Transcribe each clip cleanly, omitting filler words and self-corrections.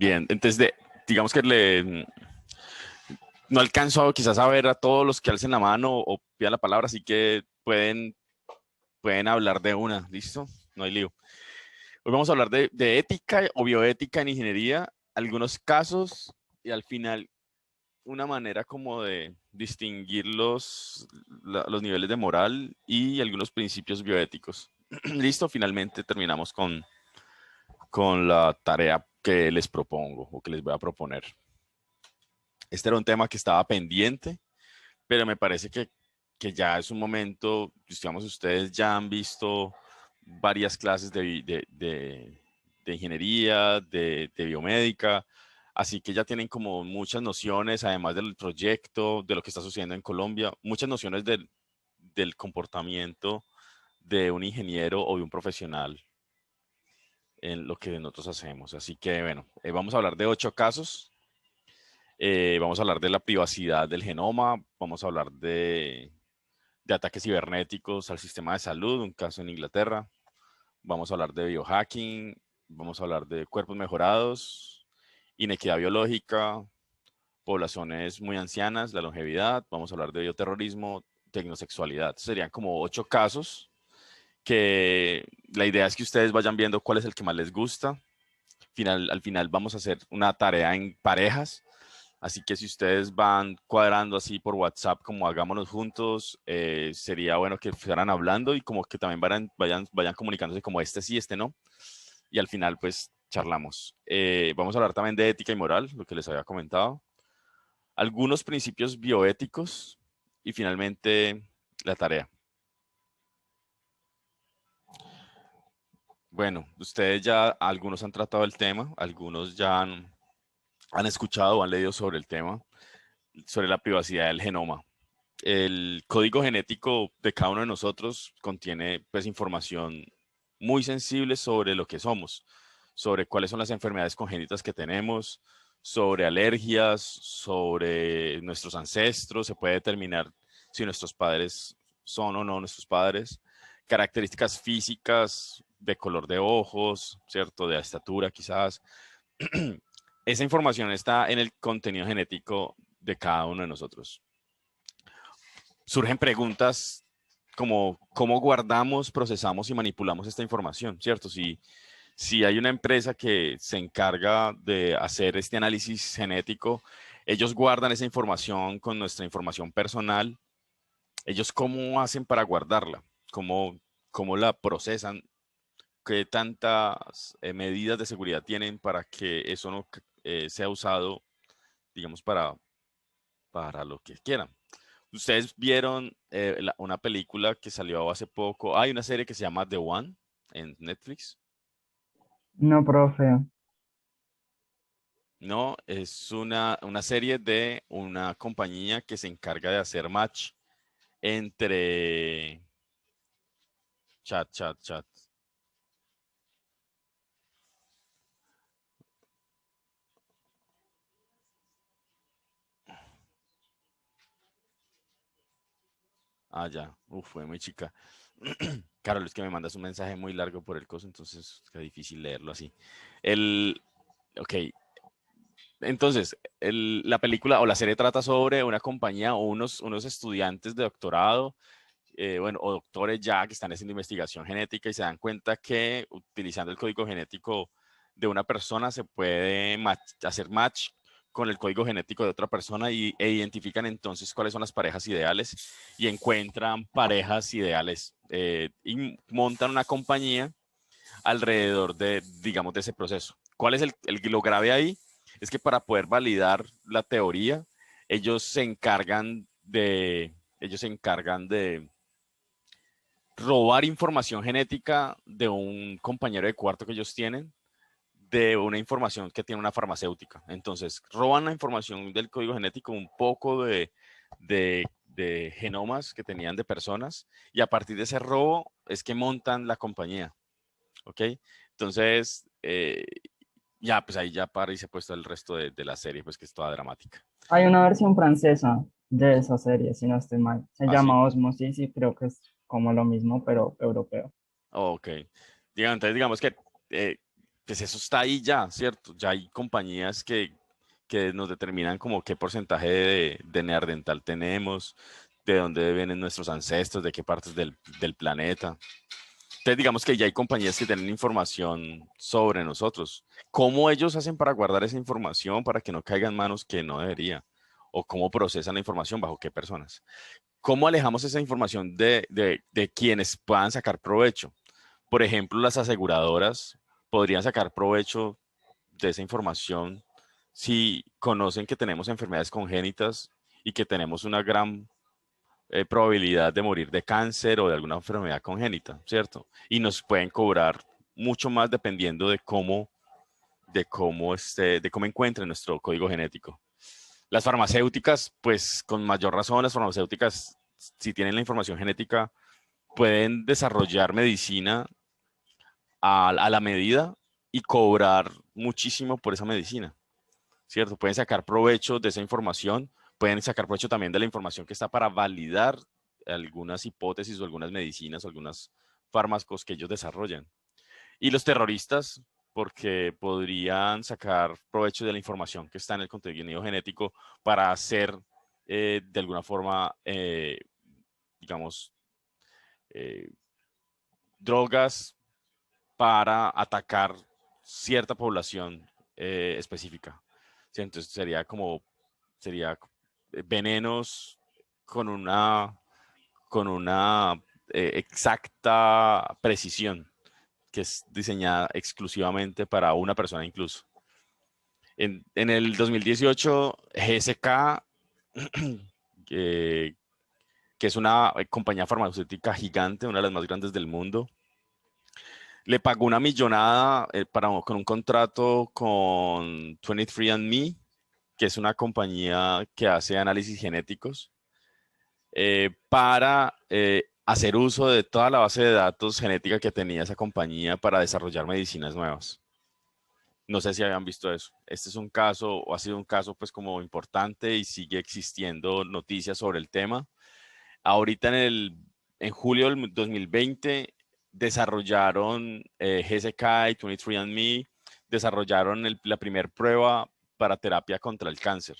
Bien, entonces digamos que no alcanzo quizás a ver a todos los que alcen la mano o pidan la palabra, así que pueden hablar de una, ¿listo? No hay lío. Hoy vamos a hablar de ética o bioética en ingeniería, algunos casos y al final una manera como de distinguir los niveles de moral y algunos principios bioéticos. Listo, finalmente terminamos con la tarea que les propongo o que les voy a proponer. Este era un tema que estaba pendiente, pero me parece que ya es un momento, digamos, ustedes ya han visto varias clases de ingeniería, de biomédica, así que ya tienen como muchas nociones, además del proyecto, de lo que está sucediendo en Colombia, muchas nociones del comportamiento de un ingeniero o de un profesional en lo que nosotros hacemos. Así que, bueno, vamos a hablar de 8 casos. Vamos a hablar de la privacidad del genoma, vamos a hablar de ataques cibernéticos al sistema de salud, un caso en Inglaterra. Vamos a hablar de biohacking, vamos a hablar de cuerpos mejorados, inequidad biológica, poblaciones muy ancianas, la longevidad. Vamos a hablar de bioterrorismo, tecnosexualidad. Serían como 8 casos que la idea es que ustedes vayan viendo cuál es el que más les gusta. Al final vamos a hacer una tarea en parejas. Así que si ustedes van cuadrando así por WhatsApp, como hagámonos juntos, sería bueno que fueran hablando y como que también vayan comunicándose como este sí, este no. Y al final, pues, charlamos. Vamos a hablar también de ética y moral, lo que les había comentado. Algunos principios bioéticos y finalmente la tarea. Bueno, ustedes ya, algunos han tratado el tema, algunos ya han escuchado o han leído sobre el tema, sobre la privacidad del genoma. El código genético de cada uno de nosotros contiene pues información muy sensible sobre lo que somos, sobre cuáles son las enfermedades congénitas que tenemos, sobre alergias, sobre nuestros ancestros, se puede determinar si nuestros padres son o no nuestros padres, características físicas de color de ojos, ¿cierto? De estatura quizás. Esa información está en el contenido genético de cada uno de nosotros. Surgen preguntas como cómo guardamos, procesamos y manipulamos esta información, ¿cierto? Si hay una empresa que se encarga de hacer este análisis genético, ellos guardan esa información con nuestra información personal. ¿Ellos cómo hacen para guardarla? ¿Cómo la procesan? ¿Qué tantas medidas de seguridad tienen para que eso no sea usado, digamos, para lo que quieran? Ustedes vieron una película que salió hace poco. Hay una serie que se llama The One en Netflix. No, profe. No, es una serie de una compañía que se encarga de hacer match entre chat. Ah, ya. Uf, fue muy chica. Carol, es que me mandas un mensaje muy largo por el coso, entonces es difícil leerlo así. El, ok, entonces, la película o la serie trata sobre una compañía o unos estudiantes de doctorado, bueno, o doctores ya que están haciendo investigación genética y se dan cuenta que utilizando el código genético de una persona se puede hacer match con el código genético de otra persona e identifican entonces cuáles son las parejas ideales y encuentran parejas ideales y montan una compañía alrededor de, digamos, de ese proceso. ¿Cuál es lo grave ahí? Es que para poder validar la teoría, ellos se encargan de robar información genética de un compañero de cuarto que ellos tienen, de una información que tiene una farmacéutica. Entonces, roban la información del código genético, un poco de genomas que tenían de personas, y a partir de ese robo es que montan la compañía. ¿Ok? Entonces, ya, pues ahí ya para y se ha puesto el resto de la serie, pues que es toda dramática. Hay una versión francesa de esa serie, si no estoy mal. Se ¿Ah, sí? llama Osmosis y creo que es como lo mismo, pero europeo. Ok. Entonces, digamos que pues eso está ahí ya, ¿cierto? Ya hay compañías que nos determinan como qué porcentaje de neandertal tenemos, de dónde vienen nuestros ancestros, de qué partes del planeta. Entonces, digamos que ya hay compañías que tienen información sobre nosotros. ¿Cómo ellos hacen para guardar esa información para que no caiga en manos que no debería? ¿O cómo procesan la información? ¿Bajo qué personas? ¿Cómo alejamos esa información de quienes puedan sacar provecho? Por ejemplo, las aseguradoras podrían sacar provecho de esa información si conocen que tenemos enfermedades congénitas y que tenemos una gran probabilidad de morir de cáncer o de alguna enfermedad congénita, ¿cierto? Y nos pueden cobrar mucho más dependiendo de cómo encuentren nuestro código genético. Las farmacéuticas, pues con mayor razón, las farmacéuticas, si tienen la información genética, pueden desarrollar medicina a la medida y cobrar muchísimo por esa medicina, ¿cierto? Pueden sacar provecho de esa información, pueden sacar provecho también de la información que está para validar algunas hipótesis o algunas medicinas o algunos fármacos que ellos desarrollan. Y los terroristas, porque podrían sacar provecho de la información que está en el contenido genético para hacer, de alguna forma, digamos, eh, drogas para atacar cierta población específica. ¿Sí? Entonces sería venenos con una exacta precisión que es diseñada exclusivamente para una persona incluso. En el 2018, GSK, eh, que es una compañía farmacéutica gigante, una de las más grandes del mundo, le pagó una millonada con un contrato con 23andMe, que es una compañía que hace análisis genéticos, para hacer uso de toda la base de datos genética que tenía esa compañía para desarrollar medicinas nuevas. No sé si habían visto eso. Este es un caso, o ha sido un caso pues como importante y sigue existiendo noticias sobre el tema. Ahorita en julio del 2020 desarrollaron GSK y 23andMe, desarrollaron la primera prueba para terapia contra el cáncer.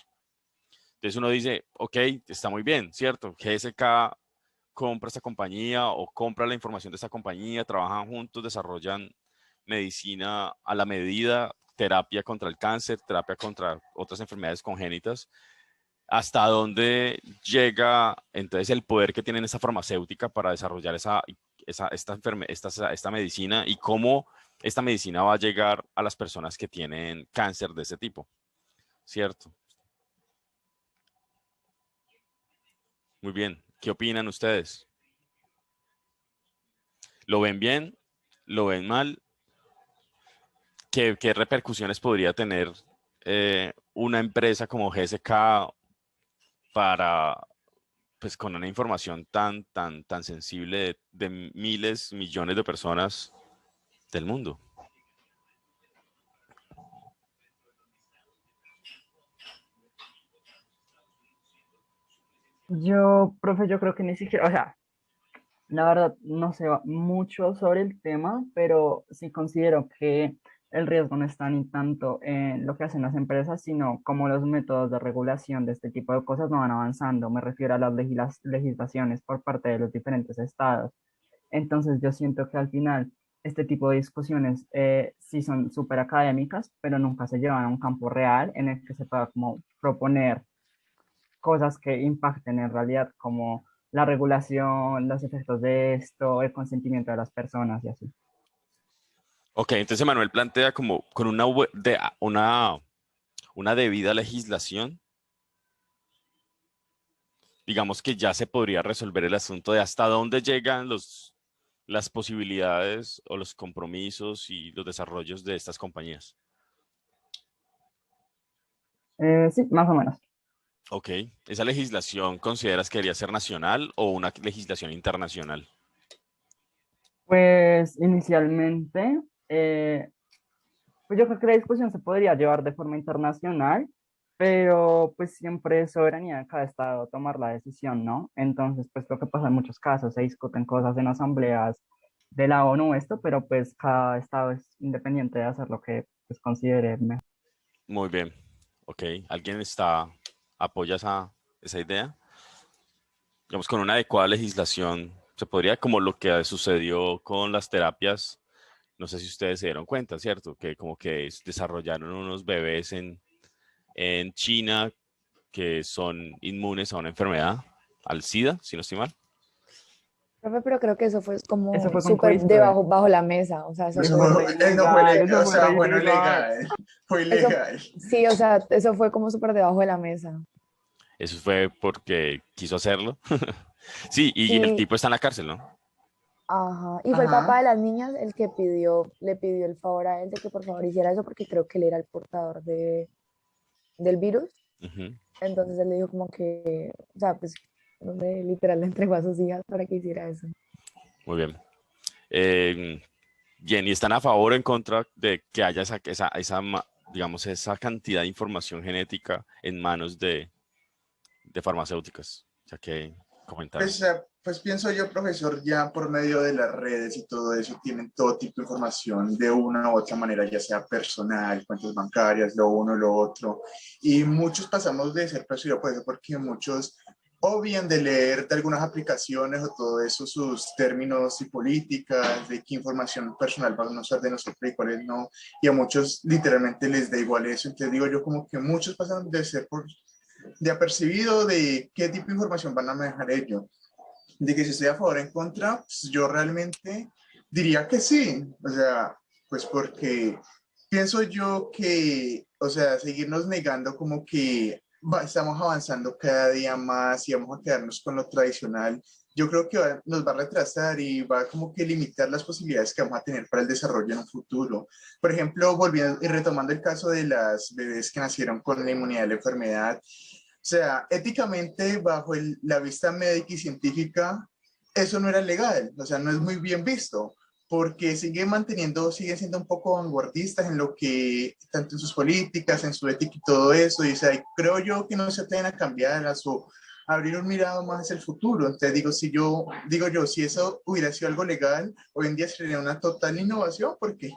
Entonces uno dice, ok, está muy bien, ¿cierto? GSK compra esta compañía o compra la información de esta compañía, trabajan juntos, desarrollan medicina a la medida, terapia contra el cáncer, terapia contra otras enfermedades congénitas. ¿Hasta dónde llega entonces el poder que tiene esa farmacéutica para desarrollar esta medicina y cómo esta medicina va a llegar a las personas que tienen cáncer de ese tipo? ¿Cierto? Muy bien. ¿Qué opinan ustedes? ¿Lo ven bien? ¿Lo ven mal? ¿Qué repercusiones podría tener una empresa como GSK para, pues, con una información tan sensible de miles, millones de personas del mundo? Yo, profe, yo creo que ni siquiera, o sea, la verdad no sé mucho sobre el tema, pero sí considero que el riesgo no está ni tanto en lo que hacen las empresas, sino como los métodos de regulación de este tipo de cosas no van avanzando. Me refiero a las legislaciones por parte de los diferentes estados. Entonces yo siento que al final este tipo de discusiones sí son súper académicas, pero nunca se llevan a un campo real en el que se pueda como proponer cosas que impacten en realidad, como la regulación, los efectos de esto, el consentimiento de las personas y así. Ok, entonces Manuel plantea como con una debida legislación, digamos que ya se podría resolver el asunto de hasta dónde llegan las posibilidades o los compromisos y los desarrollos de estas compañías. Sí, más o menos. Ok, ¿esa legislación consideras que debería ser nacional o una legislación internacional? Pues inicialmente, pues yo creo que la discusión se podría llevar de forma internacional, pero pues siempre es soberanía de cada estado tomar la decisión, ¿no? Entonces, pues lo que pasa en muchos casos, se discuten cosas en asambleas de la ONU esto, pero pues cada estado es independiente de hacer lo que pues, considere mejor. Muy bien. Ok. ¿Alguien apoya esa idea? Digamos, con una adecuada legislación, se podría, como lo que sucedió con las terapias, no sé si ustedes se dieron cuenta, ¿cierto? Que como que desarrollaron unos bebés en China que son inmunes a una enfermedad, al SIDA, si no estoy mal. Profe, pero creo que eso fue Eso como fue con súper CRISPR. bajo la mesa, o sea, eso Eso fue, fue re No fue ilegal, legal, eso o fue sea, re bueno, ilegal. legal, fue eso, ilegal. sí, o sea, eso fue como súper debajo de la mesa. Eso fue porque quiso hacerlo. Sí, y el Y, tipo está en la cárcel, ¿no? ajá, y fue el papá Ajá. de las niñas el que le pidió el favor a él de que por favor hiciera eso porque creo que él era el portador del virus. Ujú. Entonces él le dijo como que, o sea, pues, no sé, literal le entregó a sus hijas para que hiciera eso. Muy bien. Eh, Bien, ¿y están a favor o en contra de que haya digamos, esa cantidad de información genética en manos de farmacéuticas? Ya que comentaron. Pues pienso yo, profesor, ya por medio de las redes y todo eso, tienen todo tipo de información de una u otra manera, ya sea personal, cuentas bancarias, lo uno, lo otro. Y muchos pasamos de ser perseguidos por eso, porque muchos obvian de leer de algunas aplicaciones o todo eso, sus términos y políticas, de qué información personal van a usar de nosotros y cuáles no. Y a muchos literalmente les da igual eso. Entonces digo yo como que muchos pasan de ser de apercibido de qué tipo de información van a manejar ellos. De que si estoy a favor o en contra, pues yo realmente diría que sí. O sea, pues porque pienso yo que, o sea, seguirnos negando como que estamos avanzando cada día más y vamos a quedarnos con lo tradicional, yo creo que nos va a retrasar y va como que limitar las posibilidades que vamos a tener para el desarrollo en un futuro. Por ejemplo, volviendo y retomando el caso de las bebés que nacieron con la inmunidad de la enfermedad, o sea, éticamente, bajo la vista médica y científica, eso no era legal, o sea, no es muy bien visto, porque siguen siendo un poco vanguardistas en lo que, tanto en sus políticas, en su ética y todo eso, y o sea, creo yo que no se atreven a cambiar a su abrir un mirado más hacia el futuro. Entonces digo yo, si eso hubiera sido algo legal, hoy en día sería una total innovación, porque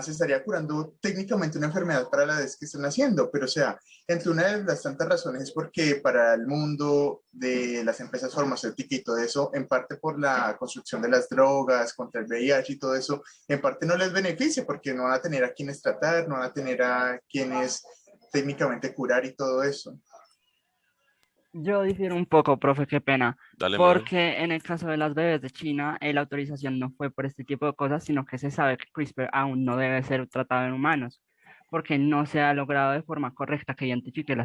se estaría curando técnicamente una enfermedad para la vez que están haciendo, pero o sea, entre una de las tantas razones es porque para el mundo de las empresas farmacéuticas y todo eso, en parte por la construcción de las drogas contra el VIH y todo eso, en parte no les beneficia porque no van a tener a quienes tratar, no van a tener a quienes técnicamente curar y todo eso. Yo difiero un poco, profe, qué pena, Dale, Manuel. porque en el caso de las bebés de China, la autorización no fue por este tipo de cosas, sino que se sabe que CRISPR aún no debe ser tratado en humanos, porque no se ha logrado de forma correcta que identifique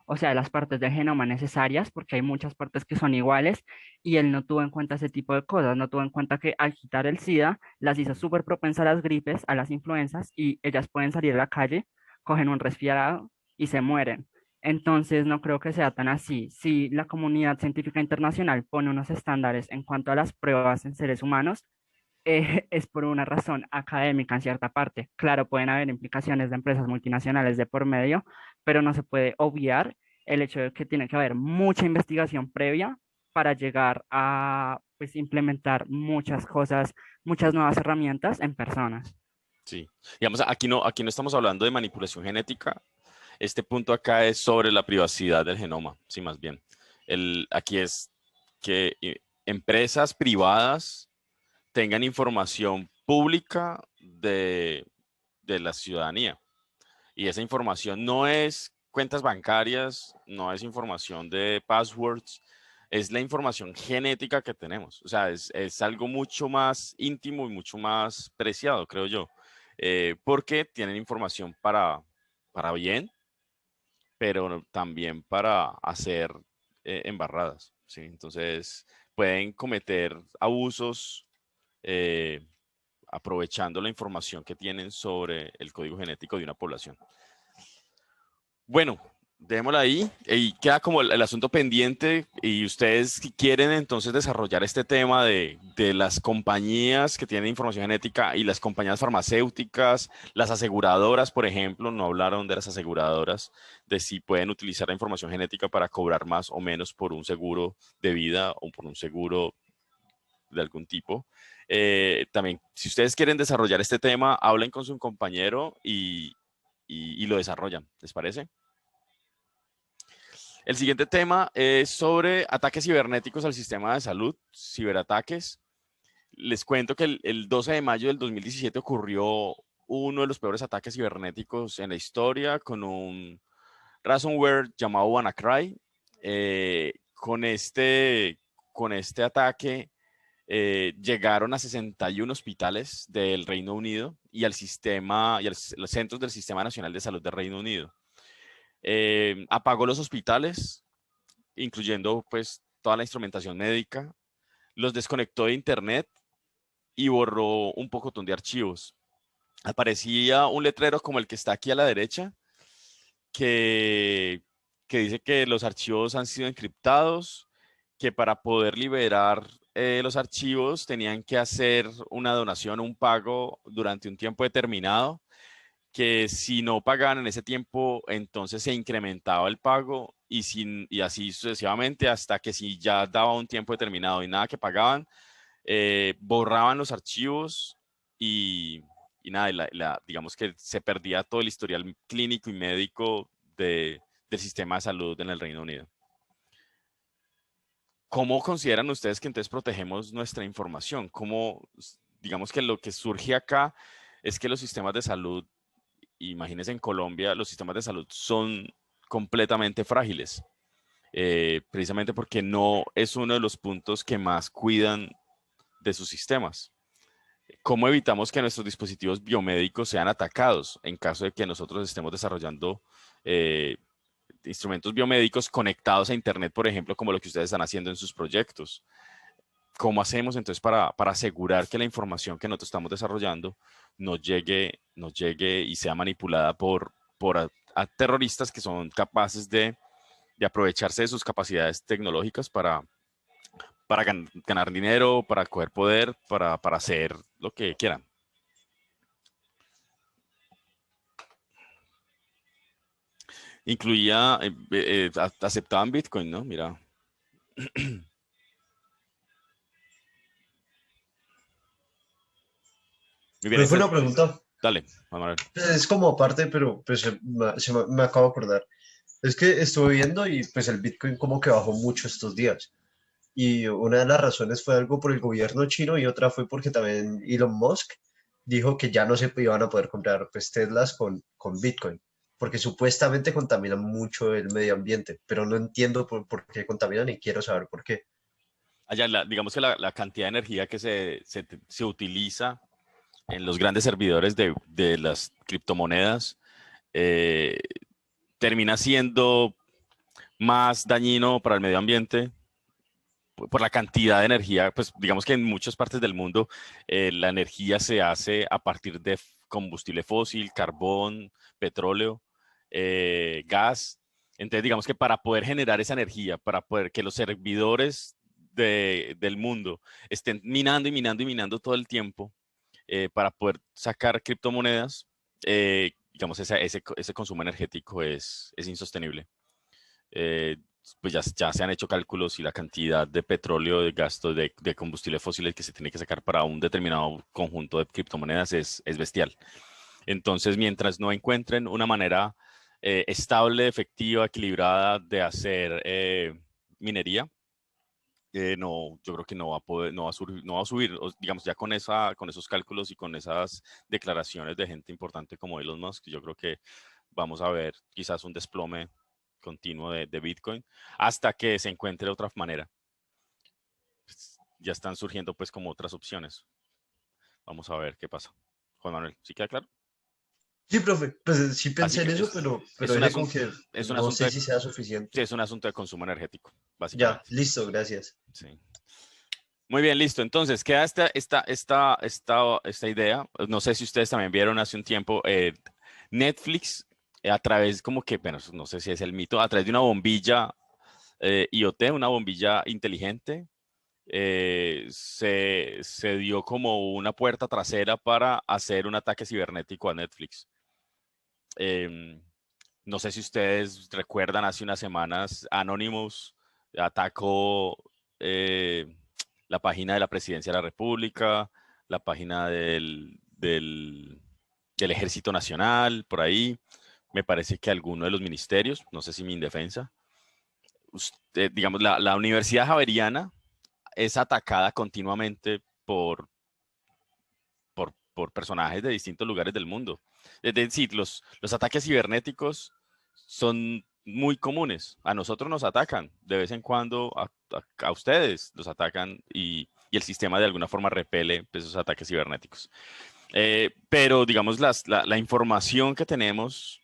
o sea, las partes del genoma necesarias, porque hay muchas partes que son iguales, y él no tuvo en cuenta ese tipo de cosas, no tuvo en cuenta que al quitar el SIDA, las hizo súper propensas a las gripes, a las influencias, y ellas pueden salir a la calle, cogen un resfriado y se mueren. Entonces, no creo que sea tan así. Si la comunidad científica internacional pone unos estándares en cuanto a las pruebas en seres humanos, es por una razón académica en cierta parte. Claro, pueden haber implicaciones de empresas multinacionales de por medio, pero no se puede obviar el hecho de que tiene que haber mucha investigación previa para llegar a pues, implementar muchas cosas, muchas nuevas herramientas en personas. Sí. Digamos, aquí no estamos hablando de manipulación genética. Este punto acá es sobre la privacidad del genoma, sí, más bien. Aquí es que empresas privadas tengan información pública de la ciudadanía. Y esa información no es cuentas bancarias, no es información de passwords, es la información genética que tenemos. O sea, es algo mucho más íntimo y mucho más preciado, creo yo, porque tienen información para bien, pero también para hacer embarradas, ¿sí? Entonces, pueden cometer abusos eh, aprovechando la información que tienen sobre el código genético de una población. Bueno, dejémosla ahí y queda como el asunto pendiente y ustedes si quieren entonces desarrollar este tema de las compañías que tienen información genética y las compañías farmacéuticas, las aseguradoras, por ejemplo, no hablaron de las aseguradoras, de si pueden utilizar la información genética para cobrar más o menos por un seguro de vida o por un seguro de algún tipo. También, si ustedes quieren desarrollar este tema, hablen con su compañero y lo desarrollan. ¿Les parece? El siguiente tema es sobre ataques cibernéticos al sistema de salud, ciberataques. Les cuento que el 12 de mayo del 2017 ocurrió uno de los peores ataques cibernéticos en la historia con un ransomware llamado WannaCry. Con este ataque llegaron a 61 hospitales del Reino Unido y al sistema y a los centros del Sistema Nacional de Salud del Reino Unido. Apagó los hospitales, incluyendo pues toda la instrumentación médica, los desconectó de internet y borró un pocotón de archivos. Aparecía un letrero como el que está aquí a la derecha, que, que dice que los archivos han sido encriptados, que para poder liberar los archivos tenían que hacer una donación o un pago durante un tiempo determinado, que si no pagaban en ese tiempo, entonces se incrementaba el pago y así sucesivamente hasta que si ya daba un tiempo determinado y nada que pagaban, borraban los archivos y, y nada, digamos que se perdía todo el historial clínico y médico del sistema de salud en el Reino Unido. ¿Cómo consideran ustedes que entonces protegemos nuestra información? ¿Cómo, digamos que lo que surge acá es que los sistemas de salud, imagínense en Colombia, los sistemas de salud son completamente frágiles, precisamente porque no es uno de los puntos que más cuidan de sus sistemas? ¿Cómo evitamos que nuestros dispositivos biomédicos sean atacados en caso de que nosotros estemos desarrollando instrumentos biomédicos conectados a Internet, por ejemplo, como lo que ustedes están haciendo en sus proyectos? ¿Cómo hacemos entonces para asegurar que la información que nosotros estamos desarrollando nos llegue y sea manipulada por a terroristas que son capaces de aprovecharse de sus capacidades tecnológicas para ganar dinero, para coger poder, para hacer lo que quieran? Incluía, aceptaban Bitcoin, ¿no? Mira. Muy bien, Fue una pregunta, dale, Manuel. pues, es como aparte, pero pues me acabo de acordar. Es que estuve viendo y pues el Bitcoin como que bajó mucho estos días. Y una de las razones fue algo por el gobierno chino y otra fue porque también Elon Musk dijo que ya no se iban a poder comprar pues Teslas con Bitcoin, porque supuestamente contaminan mucho el medio ambiente, pero no entiendo por qué contaminan y quiero saber por qué. Allá, digamos que la cantidad de energía que se utiliza en los grandes servidores de las criptomonedas eh, termina siendo más dañino para el medio ambiente por la cantidad de energía. Pues digamos que en muchas partes del mundo la energía se hace a partir de combustible fósil, carbón, petróleo, gas. Entonces digamos que para poder generar esa energía, para poder que los servidores del mundo estén minando y minando y minando todo el tiempo, para poder sacar criptomonedas, digamos, ese consumo energético es insostenible. Eh, pues ya se han hecho cálculos y la cantidad de petróleo, de gasto de combustibles fósiles que se tiene que sacar para un determinado conjunto de criptomonedas es bestial. Entonces, mientras no encuentren una manera estable, efectiva, equilibrada de hacer minería, no, yo creo que no va a poder, no va a subir, digamos, ya con esos cálculos y con esas declaraciones de gente importante como Elon Musk, yo creo que vamos a ver quizás un desplome continuo de Bitcoin hasta que se encuentre otra manera. Pues, ya están surgiendo pues como otras opciones. Vamos a ver qué pasa. Juan Manuel, ¿sí queda claro? Sí, profe, pues sí Así pensé que en eso, pero es un dije como asunto, que es un no asunto sé de, si sea sí, suficiente. es un asunto de consumo energético, Ya, básicamente. listo, gracias. Sí. Muy bien, listo. Entonces, queda esta idea. No sé si ustedes también vieron hace un tiempo Netflix a través como que, bueno, no sé si es el mito, a través de una bombilla IoT, una bombilla inteligente, se dio como una puerta trasera para hacer un ataque cibernético a Netflix. No sé si ustedes recuerdan, hace unas semanas Anonymous atacó la página de la Presidencia de la República, la página del Ejército Nacional, por ahí. Me parece que alguno de los ministerios, no sé si Mindefensa. Digamos, la Universidad Javeriana es atacada continuamente por personajes de distintos lugares del mundo. Es decir, los ataques cibernéticos son muy comunes. A nosotros nos atacan, de vez en cuando a ustedes los atacan y el sistema de alguna forma repele esos ataques cibernéticos. Pero digamos, la información que tenemos,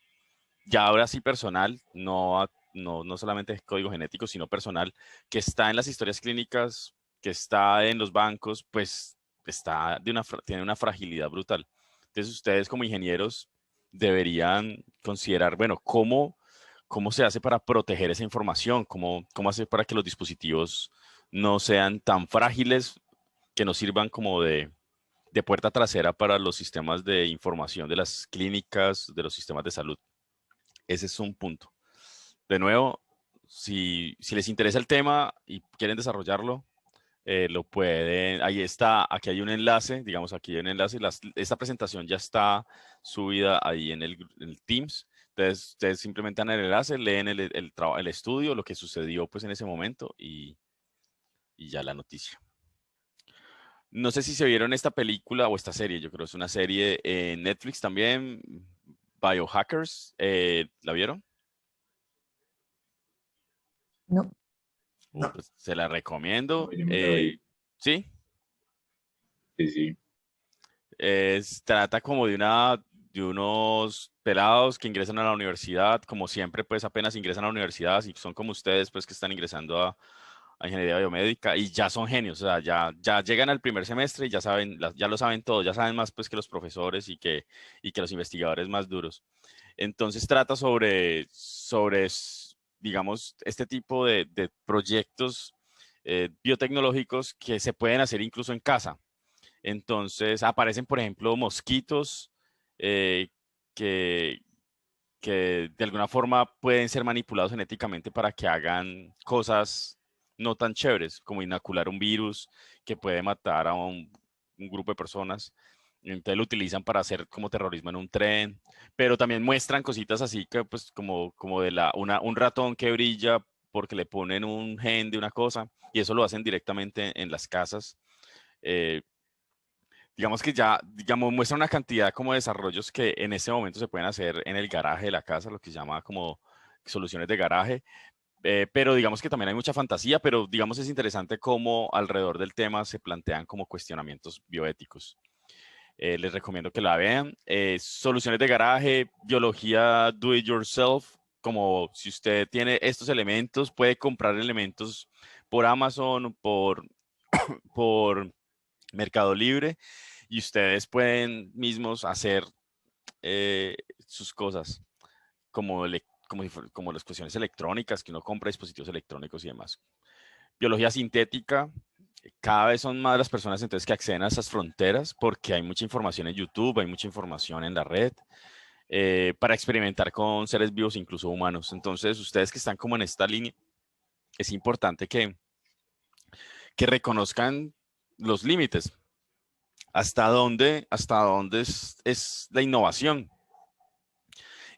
ya ahora sí personal, no solamente es código genético, sino personal, que está en las historias clínicas, que está en los bancos, pues tiene una fragilidad brutal. Entonces ustedes como ingenieros deberían considerar, bueno, cómo se hace para proteger esa información, cómo hacer para que los dispositivos no sean tan frágiles, que no sirvan como de puerta trasera para los sistemas de información de las clínicas, de los sistemas de salud. Ese es un punto. De nuevo, si les interesa el tema y quieren desarrollarlo, lo pueden, ahí está, aquí hay un enlace, digamos, aquí hay un enlace, esta presentación ya está subida ahí en el Teams, entonces ustedes simplemente dan el enlace, leen el estudio, lo que sucedió pues en ese momento y ya la noticia. No sé si se vieron esta película o esta serie, yo creo que es una serie en Netflix también, Biohackers, ¿la vieron? No. No. Pues, se la recomiendo. No, yo me la vi. ¿Sí? Sí, sí. Trata como de unos pelados que ingresan a la universidad, como siempre, pues apenas ingresan a la universidad, y son como ustedes, pues que están ingresando a ingeniería biomédica y ya son genios, o sea, ya llegan al primer semestre y ya saben, ya lo saben todo, ya saben más pues que los profesores y que los investigadores más duros. Entonces trata sobre digamos, este tipo de proyectos biotecnológicos que se pueden hacer incluso en casa. Entonces aparecen, por ejemplo, mosquitos eh, que, de alguna forma pueden ser manipulados genéticamente para que hagan cosas no tan chéveres, como inocular un virus que puede matar a un grupo de personas. Entonces lo utilizan para hacer como terrorismo en un tren, pero también muestran cositas así que pues como de un ratón que brilla porque le ponen un gen de una cosa y eso lo hacen directamente en las casas. Eh, digamos que ya, digamos, muestra una cantidad como de desarrollos que en ese momento se pueden hacer en el garaje de la casa, lo que se llama como soluciones de garaje. Pero digamos que también hay mucha fantasía, pero digamos es interesante cómo alrededor del tema se plantean como cuestionamientos bioéticos. Les recomiendo que la vean. Soluciones de garaje, biología do it yourself, como si usted tiene estos elementos, puede comprar elementos por Amazon, por Mercado Libre, y ustedes pueden mismos hacer sus cosas como, como las cuestiones electrónicas, que uno compra dispositivos electrónicos y demás. Biología sintética, cada vez son más las personas entonces que acceden a esas fronteras porque hay mucha información en YouTube, hay mucha información en la red para experimentar con seres vivos, incluso humanos. Entonces, ustedes que están como en esta línea, es importante que reconozcan los límites. ¿Hasta dónde es la innovación?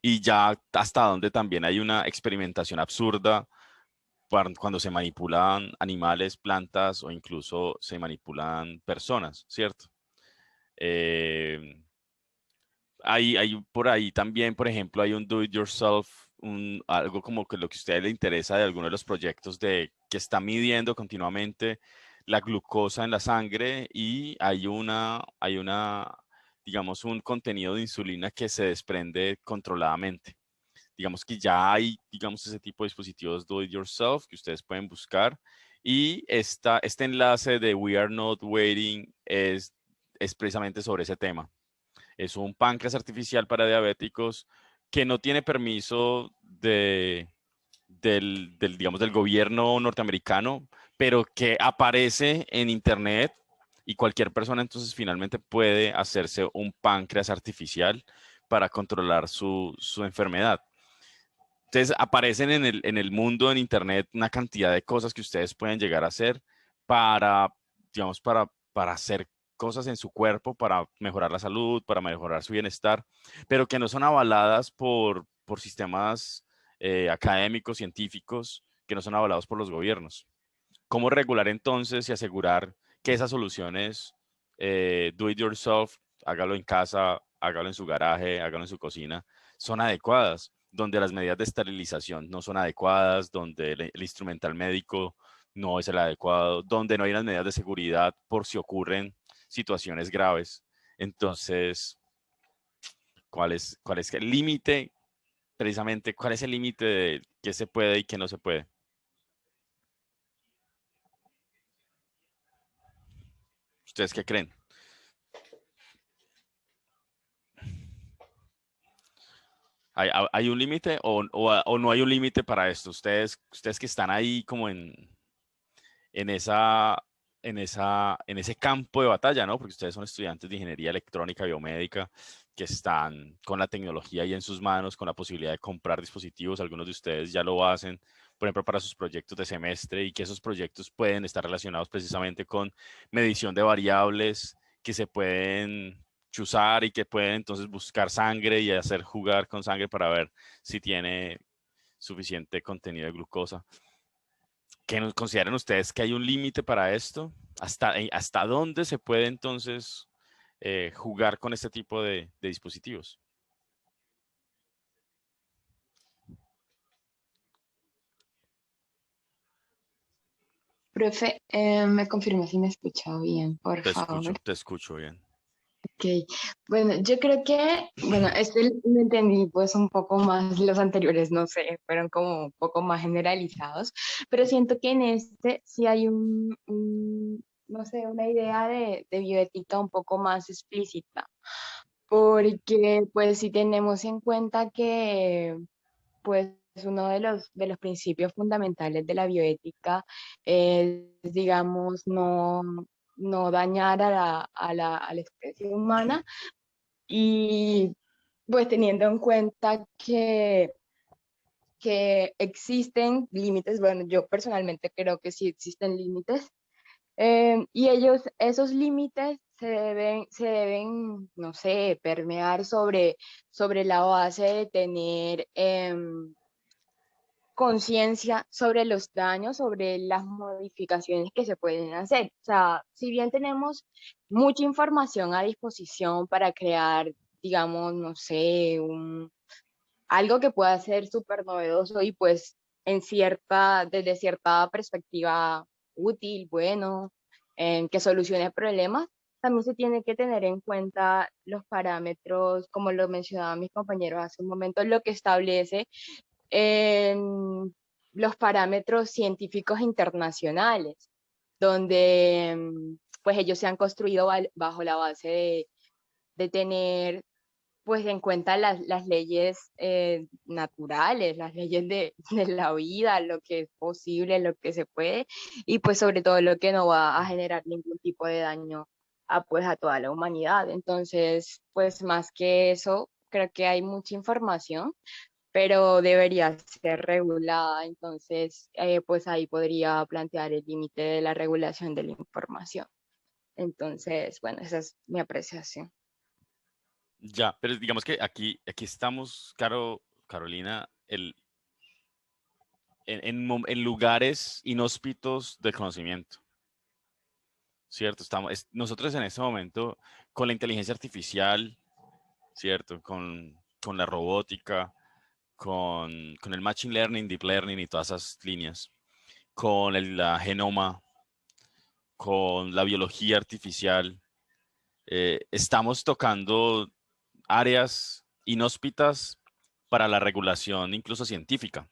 Y ya hasta dónde también hay una experimentación absurda cuando se manipulan animales, plantas o incluso se manipulan personas, ¿cierto? Hay por ahí también, por ejemplo, hay un do-it-yourself, algo como que lo que a usted le interesa de alguno de los proyectos que está midiendo continuamente la glucosa en la sangre y digamos, un contenido de insulina que se desprende controladamente. Digamos que ya hay, digamos, ese tipo de dispositivos do it yourself que ustedes pueden buscar. Y este enlace de We Are Not Waiting es precisamente sobre ese tema. Es un páncreas artificial para diabéticos que no tiene permiso digamos, del gobierno norteamericano, pero que aparece en Internet y cualquier persona entonces finalmente puede hacerse un páncreas artificial para controlar su enfermedad. Entonces aparecen en el mundo, en Internet, una cantidad de cosas que ustedes pueden llegar a hacer para digamos, para hacer cosas en su cuerpo, para mejorar la salud, para mejorar su bienestar, pero que no son avaladas por sistemas académicos, científicos, que no son avalados por los gobiernos. ¿Cómo regular entonces y asegurar que esas soluciones do it yourself, hágalo en casa, hágalo en su garaje, hágalo en su cocina, son adecuadas? Donde las medidas de esterilización no son adecuadas, donde el instrumental médico no es el adecuado, donde no hay las medidas de seguridad por si ocurren situaciones graves. Entonces, ¿cuál es el límite? Precisamente, ¿cuál es el límite de qué se puede y qué no se puede? ¿Ustedes qué creen? ¿Hay un límite o no hay un límite para esto? Ustedes que están ahí como en esa, en ese campo de batalla, ¿no? Porque ustedes son estudiantes de ingeniería electrónica, biomédica, que están con la tecnología ahí en sus manos, con la posibilidad de comprar dispositivos. Algunos de ustedes ya lo hacen, por ejemplo, para sus proyectos de semestre, y que esos proyectos pueden estar relacionados precisamente con medición de variables que se pueden chuzar y que pueden entonces buscar sangre y hacer jugar con sangre para ver si tiene suficiente contenido de glucosa. ¿Qué consideran ustedes que hay un límite para esto? ¿Hasta dónde se puede entonces jugar con este tipo de dispositivos? Profe, ¿me confirma si me escucha bien, por favor? Te escucho bien. Ok, bueno, yo creo que, bueno, este lo entendí pues un poco más, los anteriores, no sé, fueron como un poco más generalizados, pero siento que en este sí hay no sé, una idea de bioética un poco más explícita, porque pues si tenemos en cuenta que pues uno de los principios fundamentales de la bioética es, digamos, no dañar a la especie humana y pues teniendo en cuenta que existen límites, bueno, yo personalmente creo que sí existen límites, y esos límites no sé, permear sobre la base de tener conciencia sobre los daños, sobre las modificaciones que se pueden hacer. O sea, si bien tenemos mucha información a disposición para crear, digamos, no sé, algo que pueda ser súper novedoso y pues desde cierta perspectiva útil, bueno, que solucione problemas, también se tiene que tener en cuenta los parámetros, como lo mencionaban mis compañeros hace un momento, lo que establece en los parámetros científicos internacionales, donde pues ellos se han construido bajo la base de tener pues en cuenta las leyes naturales, las leyes de la vida, lo que es posible, lo que se puede, y pues sobre todo lo que no va a generar ningún tipo de daño pues a toda la humanidad. Entonces, pues más que eso, creo que hay mucha información, pero debería ser regulada. Entonces, pues ahí podría plantear el límite de la regulación de la información. Entonces, bueno, esa es mi apreciación. Ya, pero digamos que aquí estamos, Carolina, en lugares inhóspitos del conocimiento, ¿cierto? Nosotros en este momento, con la inteligencia artificial, ¿cierto? Con la robótica, con el machine learning, deep learning y todas esas líneas, con la genoma, con la biología artificial, estamos tocando áreas inhóspitas para la regulación incluso científica.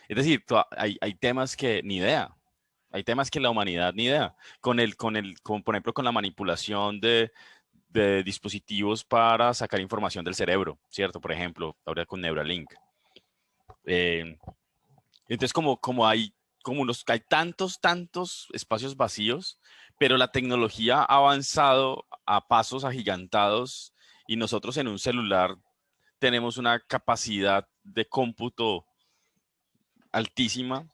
Es decir, hay temas que ni idea, hay temas que la humanidad ni idea. Por ejemplo, con la manipulación de dispositivos para sacar información del cerebro, ¿cierto? Por ejemplo, ahora con Neuralink. Eh, entonces, hay tantos espacios vacíos, pero la tecnología ha avanzado a pasos agigantados y nosotros en un celular tenemos una capacidad de cómputo altísima,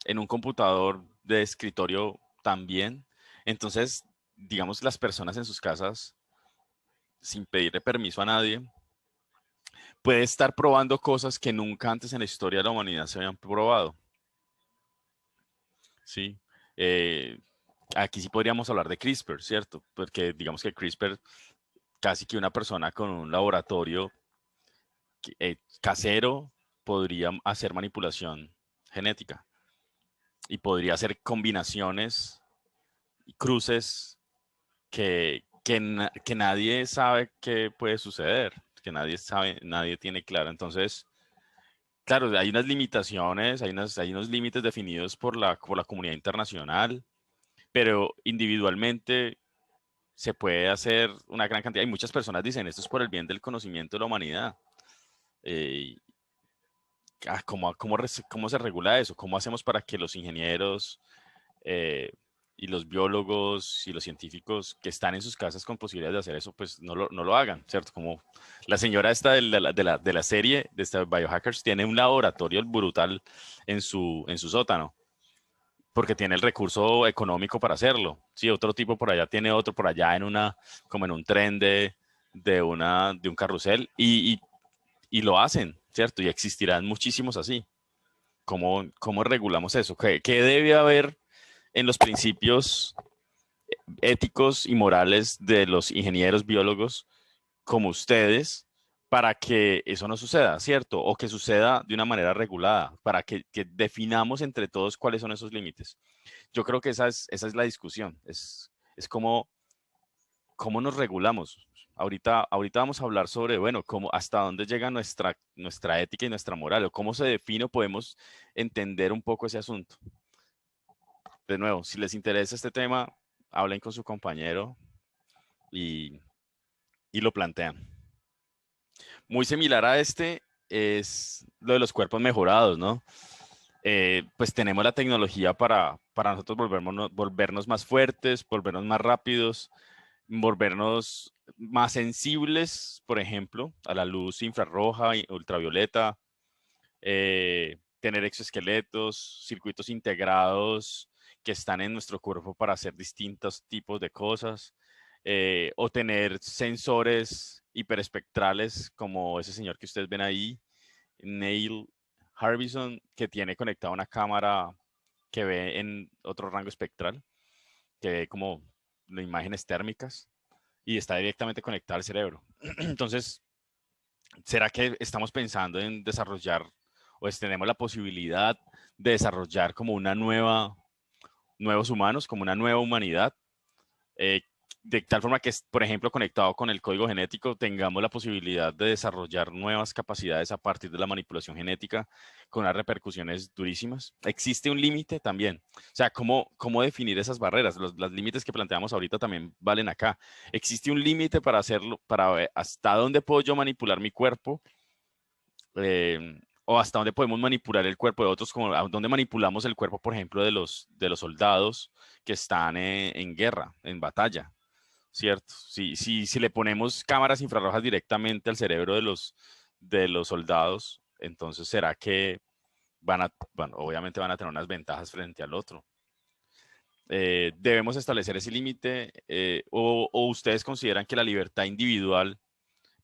en un computador de escritorio también. Entonces, digamos, las personas en sus casas, sin pedirle permiso a nadie, puede estar probando cosas que nunca antes en la historia de la humanidad se habían probado. Sí. Aquí sí podríamos hablar de CRISPR, ¿cierto? Porque digamos que CRISPR, casi que una persona con un laboratorio casero podría hacer manipulación genética y podría hacer combinaciones y cruces que nadie sabe qué puede suceder, que nadie sabe, nadie tiene claro. Entonces, claro, hay unas limitaciones, hay unos límites definidos por la comunidad internacional, pero individualmente se puede hacer una gran cantidad. Y muchas personas dicen, esto es por el bien del conocimiento de la humanidad. Eh, ¿Cómo se regula eso? ¿Cómo hacemos para que los ingenieros eh, y los biólogos y los científicos que están en sus casas con posibilidades de hacer eso, pues no lo hagan, ¿cierto? Como la señora esta de la serie, de esta Biohackers, tiene un laboratorio brutal en su sótano, porque tiene el recurso económico para hacerlo. Sí, otro tipo por allá tiene otro por allá como en un tren de un carrusel y lo hacen, ¿cierto? Y existirán muchísimos así. ¿Cómo regulamos eso? ¿Qué debe haber en los principios éticos y morales de los ingenieros biólogos como ustedes para que eso no suceda, ¿cierto? O que suceda de una manera regulada, para que definamos entre todos cuáles son esos límites? Yo creo que esa es la discusión, es cómo nos regulamos. Ahorita vamos a hablar sobre, bueno, hasta dónde llega nuestra ética y nuestra moral, o cómo se define o podemos entender un poco ese asunto. De nuevo, si les interesa este tema, hablen con su compañero y, y lo plantean. Muy similar a este es lo de los cuerpos mejorados, ¿no? Pues tenemos la tecnología para nosotros volvernos más fuertes, volvernos más rápidos, volvernos más sensibles, por ejemplo, a la luz infrarroja y ultravioleta, tener exoesqueletos, circuitos integrados que están en nuestro cuerpo para hacer distintos tipos de cosas, o tener sensores hiperespectrales como ese señor que ustedes ven ahí, Neil Harbison, que tiene conectada una cámara que ve en otro rango espectral, que ve como imágenes térmicas y está directamente conectada al cerebro. Entonces, ¿será que estamos pensando en desarrollar o tenemos la posibilidad de desarrollar como nuevos humanos, como una nueva humanidad? De tal forma que, por ejemplo, conectado con el código genético, tengamos la posibilidad de desarrollar nuevas capacidades a partir de la manipulación genética con unas repercusiones durísimas. ¿Existe un límite también? O sea, ¿cómo definir esas barreras? Los límites que planteamos ahorita también valen acá. ¿Existe un límite para hacerlo, para ver hasta dónde puedo yo manipular mi cuerpo? O hasta dónde podemos manipular el cuerpo de otros, como a dónde manipulamos el cuerpo, por ejemplo, de los soldados que están en guerra, en batalla. ¿Cierto? Si le ponemos cámaras infrarrojas directamente al cerebro de los soldados, entonces será que bueno, obviamente van a tener unas ventajas frente al otro. Debemos establecer ese límite, o ustedes consideran que la libertad individual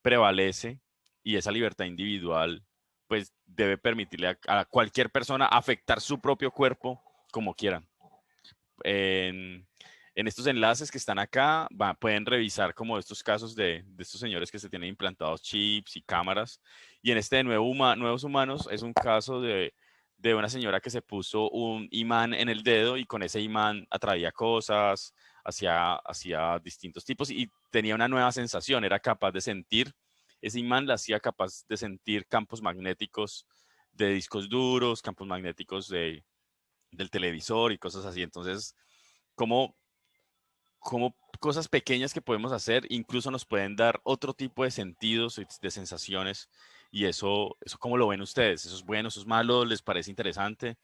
prevalece y esa libertad individual pues debe permitirle a cualquier persona afectar su propio cuerpo como quieran. En estos enlaces que están acá, pueden revisar como estos casos de estos señores que se tienen implantados chips y cámaras. Y en este de Nuevos Humanos es un caso de una señora que se puso un imán en el dedo y con ese imán atraía cosas hacia distintos tipos y tenía una nueva sensación, era capaz de sentir, ese imán la hacía capaz de sentir campos magnéticos de discos duros, campos magnéticos del televisor y cosas así. Entonces, como cosas pequeñas que podemos hacer incluso nos pueden dar otro tipo de sentidos, de sensaciones, y eso ¿cómo lo ven ustedes? ¿Eso es bueno, eso es malo? ¿Les parece interesante?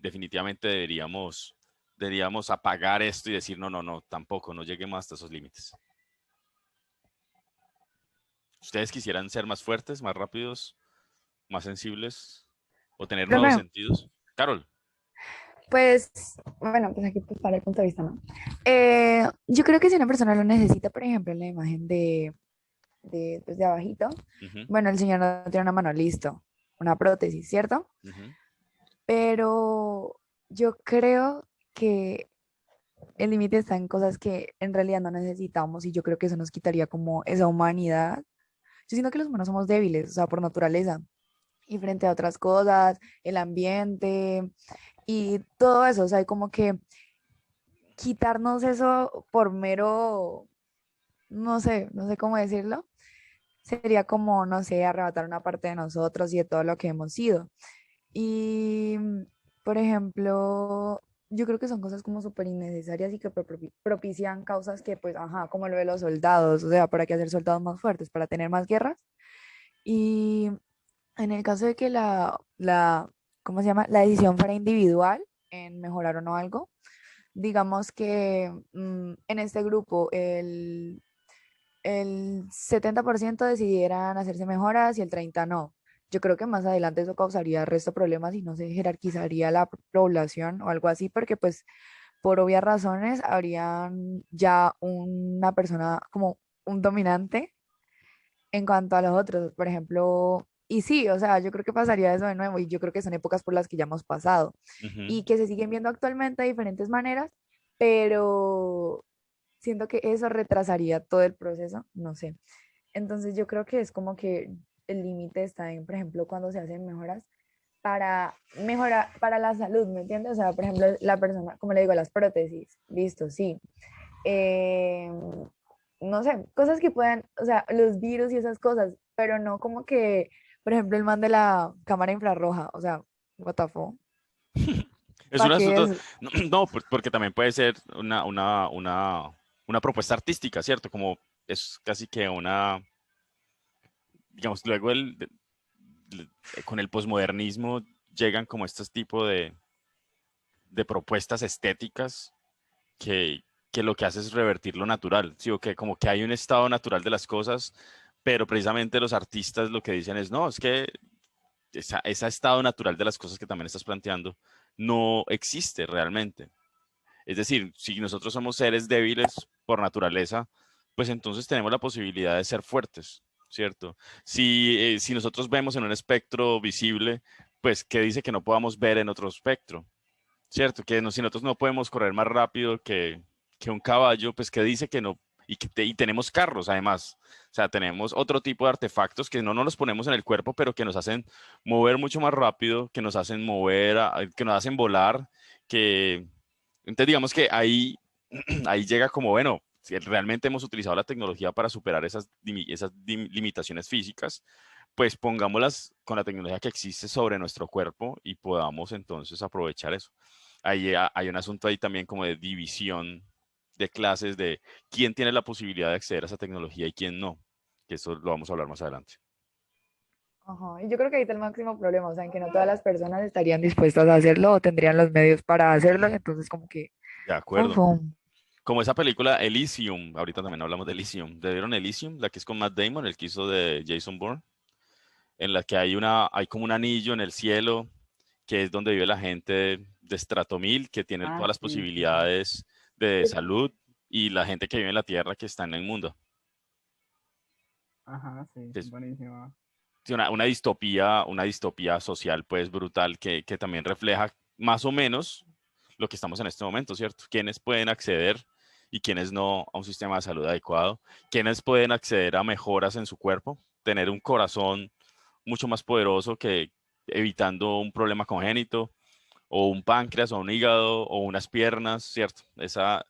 Definitivamente deberíamos apagar esto y decir, no, tampoco, no lleguemos hasta esos límites? ¿Ustedes quisieran ser más fuertes, más rápidos, más sensibles o tener nuevos Créeme, sentidos? Carol. Pues, bueno, pues aquí pues para el punto de vista, ¿no? Yo creo que si una persona lo necesita, por ejemplo, en la imagen pues, de abajito, Ujú, bueno, el señor no tiene una mano, listo, una prótesis, ¿cierto? ujú. Pero yo creo que el límite está en cosas que en realidad no necesitamos y yo creo que eso nos quitaría como esa humanidad. Yo siento que los humanos somos débiles, o sea, por naturaleza. Y frente a otras cosas, el ambiente y todo eso, o sea, hay como que quitarnos eso por mero, no sé cómo decirlo, sería como, no sé, arrebatar una parte de nosotros y de todo lo que hemos sido. Y, por ejemplo, yo creo que son cosas como súper innecesarias y que propician causas que, pues, ajá, como lo de los soldados, o sea, ¿para qué hacer soldados más fuertes? ¿Para tener más guerras? Y en el caso de que ¿cómo se llama? La decisión fuera individual en mejorar o no algo, digamos que en este grupo el 70% decidieran hacerse mejoras y el 30% no. Yo creo que más adelante eso causaría el resto de problemas y no se jerarquizaría la población o algo así, porque pues por obvias razones habrían ya una persona como un dominante en cuanto a los otros, por ejemplo, y sí, o sea, yo creo que pasaría eso de nuevo y yo creo que son épocas por las que ya hemos pasado Ujú. y que se siguen viendo actualmente de diferentes maneras, pero siento que eso retrasaría todo el proceso, no sé. Entonces yo creo que es como que el límite está en, por ejemplo, cuando se hacen mejoras para mejorar, para la salud, ¿me entiendes? O sea, por ejemplo, la persona, como le digo, las prótesis, listo, sí. Eh, no sé, cosas que puedan, o sea, los virus y esas cosas, pero no como que, por ejemplo, el man de la cámara infrarroja, o sea, what the fuck, Es un ¿para qué asunto, es? no, no, porque también puede ser una propuesta artística, ¿cierto? Como es casi que una, digamos, luego con el posmodernismo llegan como estos tipos de propuestas estéticas que, que lo que hace es revertir lo natural, ¿sí? O que como que hay un estado natural de las cosas, pero precisamente los artistas lo que dicen es, no, es que ese estado natural de las cosas que también estás planteando no existe realmente. Es decir, si nosotros somos seres débiles por naturaleza, pues entonces tenemos la posibilidad de ser fuertes, ¿cierto? Si nosotros vemos en un espectro visible, pues ¿qué dice que no podamos ver en otro espectro? ¿Cierto? Que no, si nosotros no podemos correr más rápido que un caballo, pues ¿qué dice que no? Y tenemos carros además. O sea, tenemos otro tipo de artefactos que no nos los ponemos en el cuerpo, pero que nos hacen mover mucho más rápido, que nos hacen mover, que nos hacen volar, que... Entonces digamos que ahí llega como, bueno, si realmente hemos utilizado la tecnología para superar esas limitaciones físicas, pues pongámoslas con la tecnología que existe sobre nuestro cuerpo y podamos entonces aprovechar eso. Hay un asunto ahí también como de división de clases, de quién tiene la posibilidad de acceder a esa tecnología y quién no, que eso lo vamos a hablar más adelante. Ajá, y yo creo que ahí está el máximo problema, o sea, en que no todas las personas estarían dispuestas a hacerlo o tendrían los medios para hacerlo, entonces como que, De fum, acuerdo. fum. Como esa película Elysium, ahorita también hablamos de Elysium. ¿De vieron Elysium? La que es con Matt Damon, el que hizo de Jason Bourne, en la que hay como un anillo en el cielo, que es donde vive la gente de estrato 1000, que tiene Ah, todas las sí, sí, sí. posibilidades de salud, y la gente que vive en la Tierra que está en el mundo. Ajá, sí, Es buenísima. una distopía social, pues, brutal, que también refleja más o menos lo que estamos en este momento, ¿cierto? Quiénes pueden acceder y quiénes no a un sistema de salud adecuado, quiénes pueden acceder a mejoras en su cuerpo, tener un corazón mucho más poderoso que evitando un problema congénito, o un páncreas, o un hígado, o unas piernas, ¿cierto?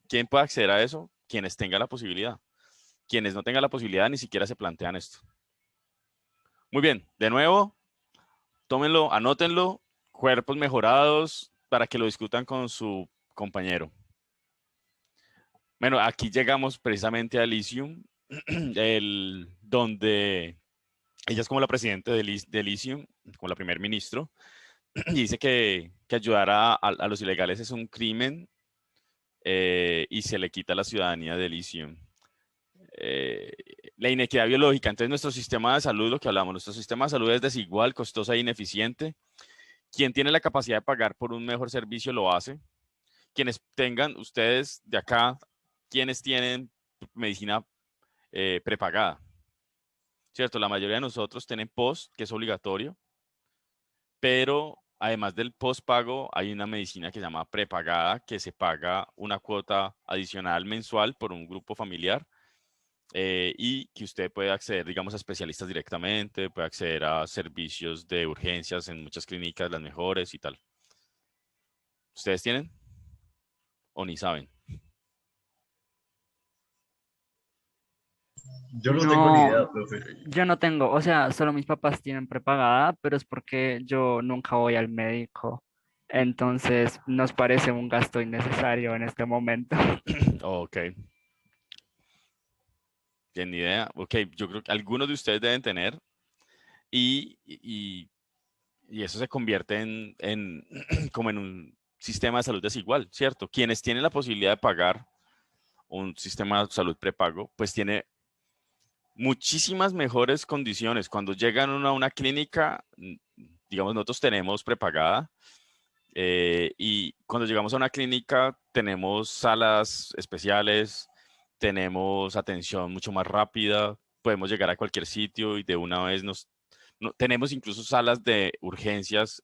¿Quién puede acceder a eso? Quienes tengan la posibilidad. Quienes no tengan la posibilidad ni siquiera se plantean esto. Muy bien, de nuevo, tómenlo, anótenlo, cuerpos mejorados para que lo discutan con su compañero. Bueno, aquí llegamos precisamente a Elysium, donde ella es como la presidenta de Elysium, como la primer ministro, y dice que ayudar a los ilegales es un crimen, y se le quita la ciudadanía de Elysium. Eh, la inequidad biológica. Entonces, nuestro sistema de salud, lo que hablamos, nuestro sistema de salud es desigual, costoso e ineficiente. Quien tiene la capacidad de pagar por un mejor servicio lo hace. Quienes tengan, ustedes de acá, quienes tienen medicina prepagada, ¿cierto? La mayoría de nosotros tienen post, que es obligatorio, pero además del postpago hay una medicina que se llama prepagada, que se paga una cuota adicional mensual por un grupo familiar y que usted puede acceder, digamos, a especialistas directamente, puede acceder a servicios de urgencias en muchas clínicas, las mejores y tal. ¿Ustedes tienen? ¿O ni saben? Yo no tengo ni idea, No, profe. yo no tengo, o sea, solo mis papás tienen prepagada, pero es porque yo nunca voy al médico. Entonces nos parece un gasto innecesario en este momento. Ok. Ni idea. Ok, yo creo que algunos de ustedes deben tener y eso se convierte como en un sistema de salud desigual, ¿cierto? Quienes tienen la posibilidad de pagar un sistema de salud prepago, pues tiene muchísimas mejores condiciones. Cuando llegan a una clínica, digamos, nosotros tenemos prepagada y cuando llegamos a una clínica tenemos salas especiales, tenemos atención mucho más rápida, podemos llegar a cualquier sitio y de una vez tenemos incluso salas de urgencias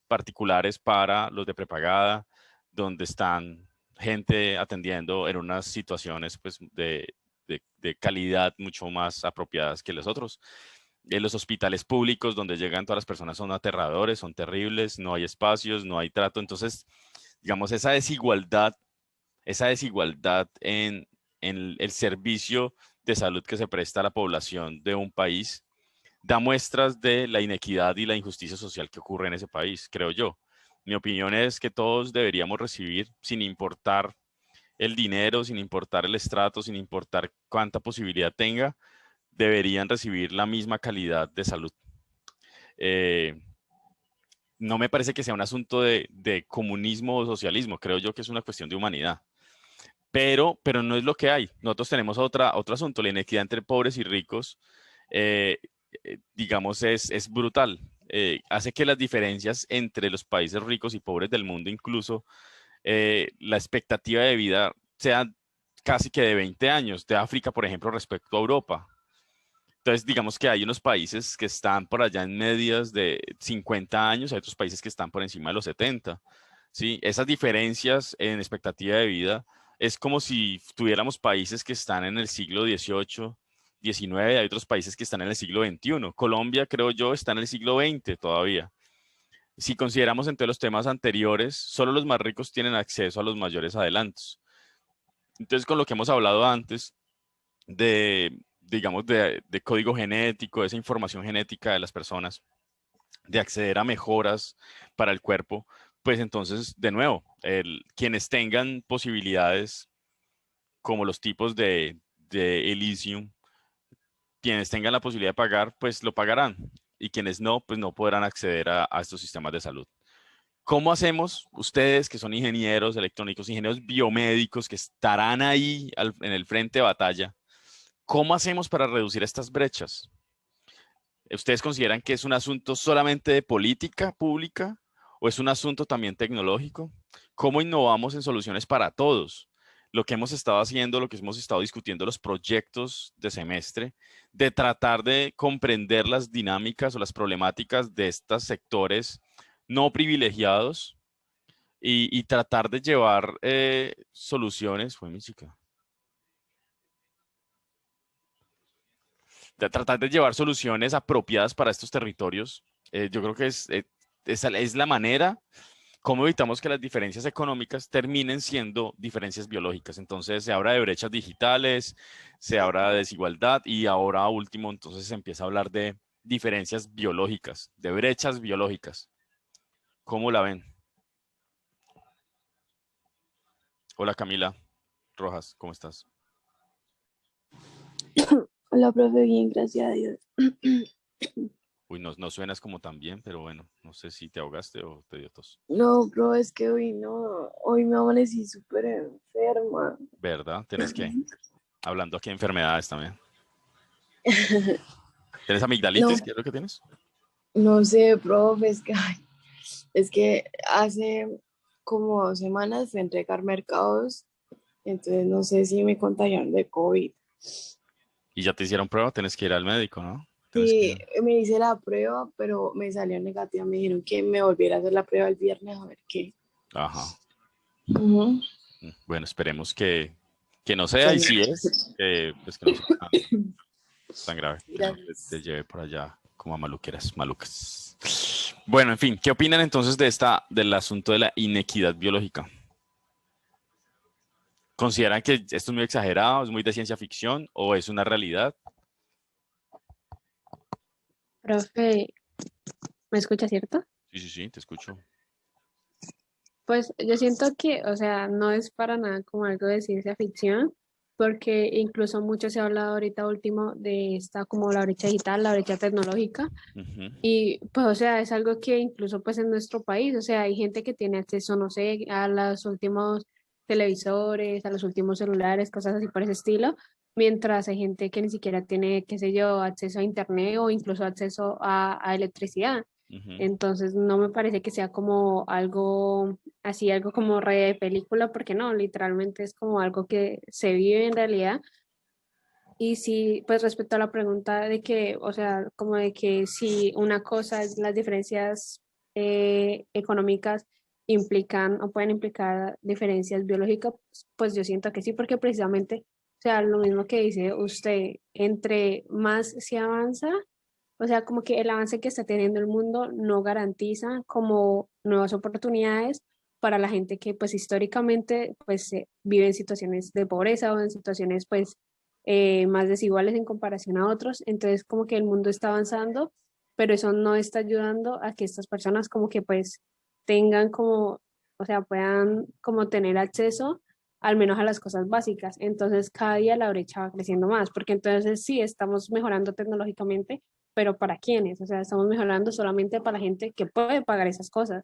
particulares para los de prepagada, donde están gente atendiendo en unas situaciones pues, de calidad mucho más apropiadas que los otros. Los hospitales públicos donde llegan todas las personas son aterradores, son terribles, no hay espacios, no hay trato. Entonces, digamos, esa desigualdad en el servicio de salud que se presta a la población de un país da muestras de la inequidad y la injusticia social que ocurre en ese país, creo yo. Mi opinión es que todos deberíamos recibir, sin importar el dinero, sin importar el estrato, sin importar cuánta posibilidad tenga, deberían recibir la misma calidad de salud. No me parece que sea un asunto de comunismo o socialismo, creo yo que es una cuestión de humanidad. Pero no es lo que hay. Nosotros tenemos otro asunto, la inequidad entre pobres y ricos, digamos, es brutal. Hace que las diferencias entre los países ricos y pobres del mundo, incluso la expectativa de vida sea casi que de 20 años, de África, por ejemplo, respecto a Europa. Entonces, digamos que hay unos países que están por allá en medias de 50 años, hay otros países que están por encima de los 70. ¿Sí? Esas diferencias en expectativa de vida es como si tuviéramos países que están en el siglo XVIII, XIX, hay otros países que están en el siglo XXI. Colombia, creo yo, está en el siglo XX todavía. Si consideramos entre los temas anteriores, solo los más ricos tienen acceso a los mayores adelantos. Entonces, con lo que hemos hablado antes digamos, de código genético, de esa información genética de las personas, de acceder a mejoras para el cuerpo, pues entonces, de nuevo, quienes tengan posibilidades como los tipos de Elysium, quienes tengan la posibilidad de pagar, pues lo pagarán. Y quienes no, pues no podrán acceder a estos sistemas de salud. ¿Cómo hacemos ustedes que son ingenieros electrónicos, ingenieros biomédicos que estarán ahí en el frente de batalla? ¿Cómo hacemos para reducir estas brechas? ¿Ustedes consideran que es un asunto solamente de política pública o es un asunto también tecnológico? ¿Cómo innovamos en soluciones para todos? Lo que hemos estado haciendo, lo que hemos estado discutiendo, los proyectos de semestre, de tratar de comprender las dinámicas o las problemáticas de estos sectores no privilegiados y tratar de llevar soluciones. Fue mi chica. De tratar de llevar soluciones apropiadas para estos territorios. Yo creo que es la manera como evitamos que las diferencias económicas terminen siendo diferencias biológicas. Entonces se habla de brechas digitales, se habla de desigualdad y ahora último, entonces se empieza a hablar de diferencias biológicas, de brechas biológicas. ¿Cómo la ven? Hola Camila Rojas, ¿cómo estás? Hola, profe, bien, gracias a Dios. Uy, no suenas como tan bien, pero bueno, no sé si te ahogaste o te dio tos. No, bro, es que hoy no, hoy me amanecí súper enferma. ¿Verdad? ¿Tienes qué? Hablando aquí de enfermedades también. ¿Tienes No, amigdalitis? ¿Qué es lo que tienes? no sé, profe, es que ay, Es que hace como 2 semanas fui a entregar mercados, entonces no sé si me contagiaron de COVID. Y ya te hicieron prueba, tienes que ir al médico, ¿no? Tienes que... Sí, me hice la prueba, pero me salió negativa. Me dijeron que me volviera a hacer la prueba el viernes a ver qué. Ajá. Ujú. Bueno, esperemos que no sea, y si es, pues que no sea tan grave, que no te lleve por allá como a malucas. Bueno, en fin, ¿qué opinan entonces del asunto de la inequidad biológica? ¿Consideran que esto es muy exagerado, es muy de ciencia ficción o es una realidad? Profe, ¿me escucha, cierto? Sí, te escucho. Pues yo siento que, o sea, no es para nada como algo de ciencia ficción, porque incluso mucho se ha hablado ahorita último de esta como la brecha digital, la brecha tecnológica, Ujú. y pues, o sea, es algo que incluso pues en nuestro país, o sea, hay gente que tiene acceso, no sé, a los últimos televisores, a los últimos celulares, cosas así por ese estilo, mientras hay gente que ni siquiera tiene, qué sé yo, acceso a internet o incluso acceso a electricidad. Ujú. Entonces, no me parece que sea como algo así, algo como re de película, porque no, literalmente es como algo que se vive en realidad. Y sí, pues respecto a la pregunta de que, o sea, como de que si una cosa es las diferencias económicas implican o pueden implicar diferencias biológicas, pues yo siento que sí, porque precisamente, o sea, lo mismo que dice usted, entre más se avanza, o sea, como que el avance que está teniendo el mundo no garantiza como nuevas oportunidades para la gente que pues históricamente pues vive en situaciones de pobreza o en situaciones pues más desiguales en comparación a otros. Entonces como que el mundo está avanzando, pero eso no está ayudando a que estas personas como que pues tengan como, o sea, puedan como tener acceso al menos a las cosas básicas. Entonces cada día la brecha va creciendo más, porque entonces sí estamos mejorando tecnológicamente, pero ¿para quiénes? O sea, estamos mejorando solamente para la gente que puede pagar esas cosas,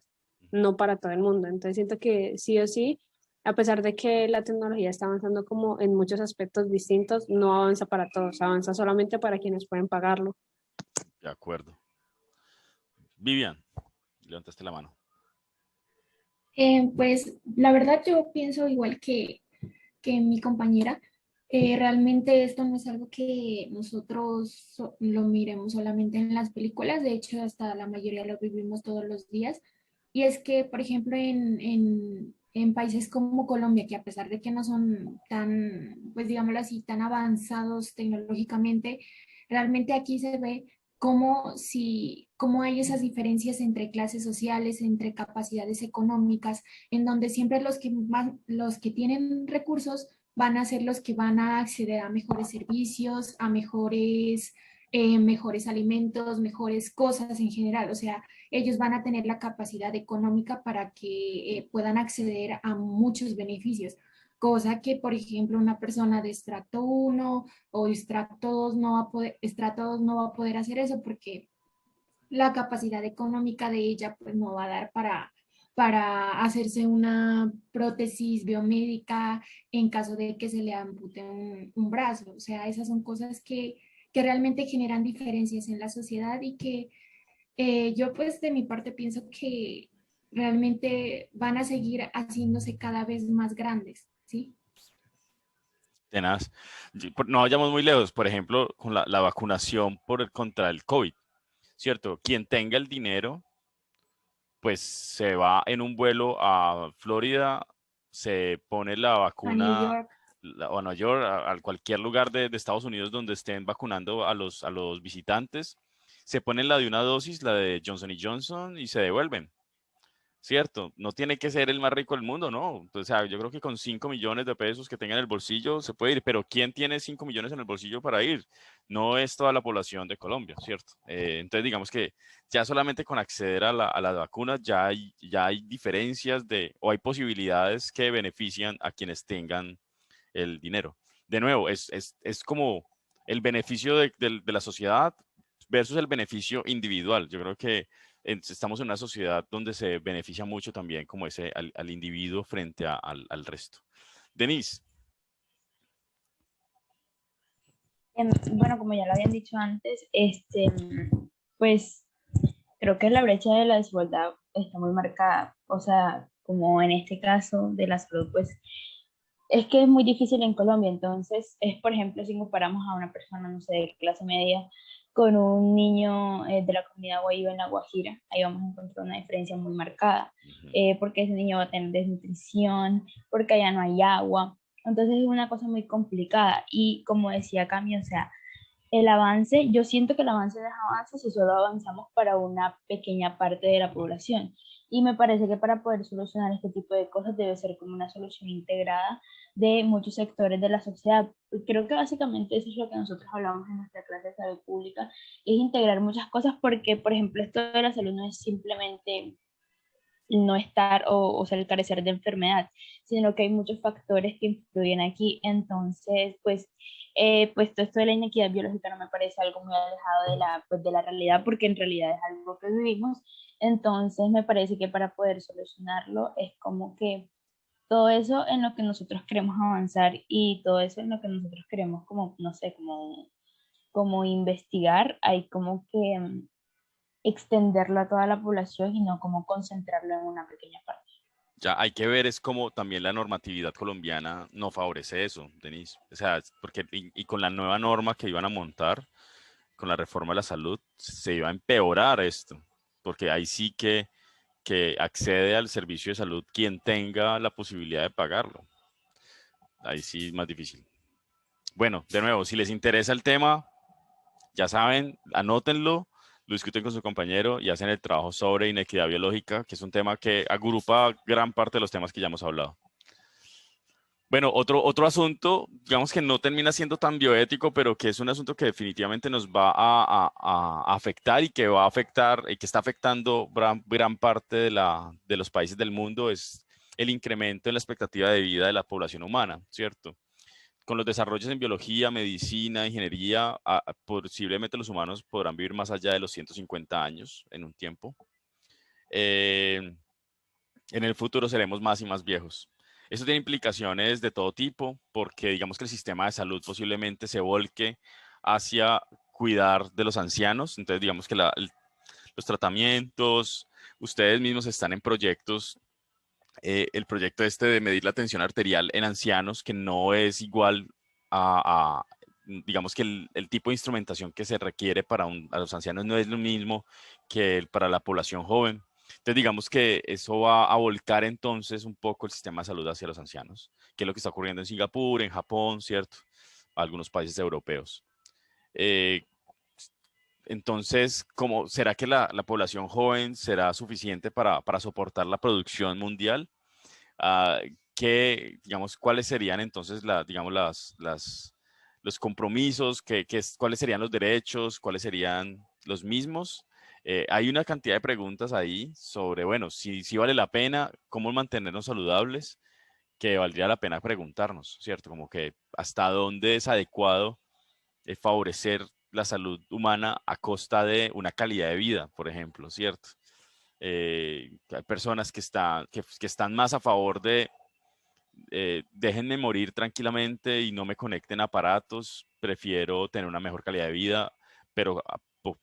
no para todo el mundo. Entonces siento que sí o sí, a pesar de que la tecnología está avanzando como en muchos aspectos distintos, no avanza para todos, avanza solamente para quienes pueden pagarlo. De acuerdo. Vivian, levantaste la mano. Pues la verdad yo pienso igual que mi compañera. Realmente esto no es algo que nosotros lo miremos solamente en las películas, de hecho hasta la mayoría lo vivimos todos los días. Y es que, por ejemplo, en países como Colombia, que a pesar de que no son tan, pues digámoslo así, tan avanzados tecnológicamente, realmente aquí se ve cómo hay esas diferencias entre clases sociales, entre capacidades económicas, en donde siempre los que tienen recursos van a ser los que van a acceder a mejores servicios, a mejores alimentos, mejores cosas en general. O sea, ellos van a tener la capacidad económica para que puedan acceder a muchos beneficios. Cosa que, por ejemplo, una persona de estrato 1 o estrato 2 no va a poder hacer eso porque la capacidad económica de ella pues no va a dar para hacerse una prótesis biomédica en caso de que se le ampute un brazo. O sea, esas son cosas que realmente generan diferencias en la sociedad y que yo pues de mi parte pienso que realmente van a seguir haciéndose cada vez más grandes, ¿sí? Tenaz. No vayamos muy lejos, por ejemplo, con la vacunación contra el COVID, ¿cierto? Quien tenga el dinero, pues se va en un vuelo a Florida, se pone la A New vacuna York. o a Nueva York, a cualquier lugar de Estados Unidos donde estén vacunando a los visitantes, se ponen la de una dosis, la de Johnson y Johnson, y se devuelven. Cierto, no tiene que ser el más rico del mundo, ¿no? O sea, yo creo que con 5 millones de pesos que tenga en el bolsillo se puede ir, pero ¿quién tiene 5 millones en el bolsillo para ir? No es toda la población de Colombia, ¿cierto? Entonces, digamos que ya solamente con acceder a las vacunas ya hay diferencias o hay posibilidades que benefician a quienes tengan el dinero. De nuevo, es como el beneficio de la sociedad versus el beneficio individual. Yo creo que estamos en una sociedad donde se beneficia mucho también como al individuo frente al resto. Denise. Bueno, como ya lo habían dicho antes, pues creo que la brecha de la desigualdad está muy marcada. O sea, como en este caso de la salud, pues es que es muy difícil en Colombia. Entonces, es por ejemplo, si comparamos a una persona, no sé, de clase media con un niño de la comunidad Guaíba en La Guajira, ahí vamos a encontrar una diferencia muy marcada, Ujú. porque ese niño va a tener desnutrición, porque allá no hay agua. Entonces es una cosa muy complicada y como decía Cami, o sea, el avance, yo siento que el avance no es avance si solo avanzamos para una pequeña parte de la población. Y me parece que para poder solucionar este tipo de cosas debe ser como una solución integrada de muchos sectores de la sociedad. Creo que básicamente eso es lo que nosotros hablamos en nuestra clase de salud pública, es integrar muchas cosas porque, por ejemplo, esto de la salud no es simplemente no estar o sea, el carecer de enfermedad, sino que hay muchos factores que influyen aquí. Entonces, pues todo esto de la inequidad biológica no me parece algo muy alejado de pues, de la realidad, porque en realidad es algo que vivimos. Entonces, me parece que para poder solucionarlo es como que todo eso en lo que nosotros queremos avanzar y todo eso en lo que nosotros queremos como, no sé, como investigar, hay como que extenderlo a toda la población y no como concentrarlo en una pequeña parte. Ya hay que ver es cómo también la normatividad colombiana no favorece eso, Denise. O sea, porque y con la nueva norma que iban a montar, con la reforma de la salud, se iba a empeorar esto, porque ahí sí que accede al servicio de salud quien tenga la posibilidad de pagarlo. Ahí sí es más difícil. Bueno, de nuevo, si les interesa el tema, ya saben, anótenlo, lo discuten con su compañero y hacen el trabajo sobre inequidad biológica, que es un tema que agrupa gran parte de los temas que ya hemos hablado. Bueno, otro asunto, digamos que no termina siendo tan bioético, pero que es un asunto que definitivamente nos va a afectar y que va a afectar y que está afectando gran parte de los países del mundo, es el incremento en la expectativa de vida de la población humana, ¿cierto? Con los desarrollos en biología, medicina, ingeniería, posiblemente los humanos podrán vivir más allá de los 150 años en un tiempo. Eh, en el futuro seremos más y más viejos. Esto tiene implicaciones de todo tipo, porque digamos que el sistema de salud posiblemente se volque hacia cuidar de los ancianos. Entonces, digamos que los tratamientos, ustedes mismos están en proyectos, el proyecto este de medir la tensión arterial en ancianos, que no es igual digamos que el tipo de instrumentación que se requiere a los ancianos no es lo mismo que para la población joven. Entonces, digamos que eso va a volcar entonces un poco el sistema de salud hacia los ancianos, que es lo que está ocurriendo en Singapur, en Japón, ¿cierto? Algunos países europeos. Eh, entonces, ¿será que la población joven será suficiente para soportar la producción mundial? Digamos, ¿cuáles serían entonces digamos, los compromisos? ¿Cuáles serían los derechos? ¿Cuáles serían los mismos? Hay una cantidad de preguntas ahí sobre, bueno, si vale la pena, cómo mantenernos saludables, que valdría la pena preguntarnos, ¿cierto? Como que hasta dónde es adecuado favorecer la salud humana a costa de una calidad de vida, por ejemplo, ¿cierto? Hay personas que están más a favor de déjenme morir tranquilamente y no me conecten a aparatos, prefiero tener una mejor calidad de vida, pero a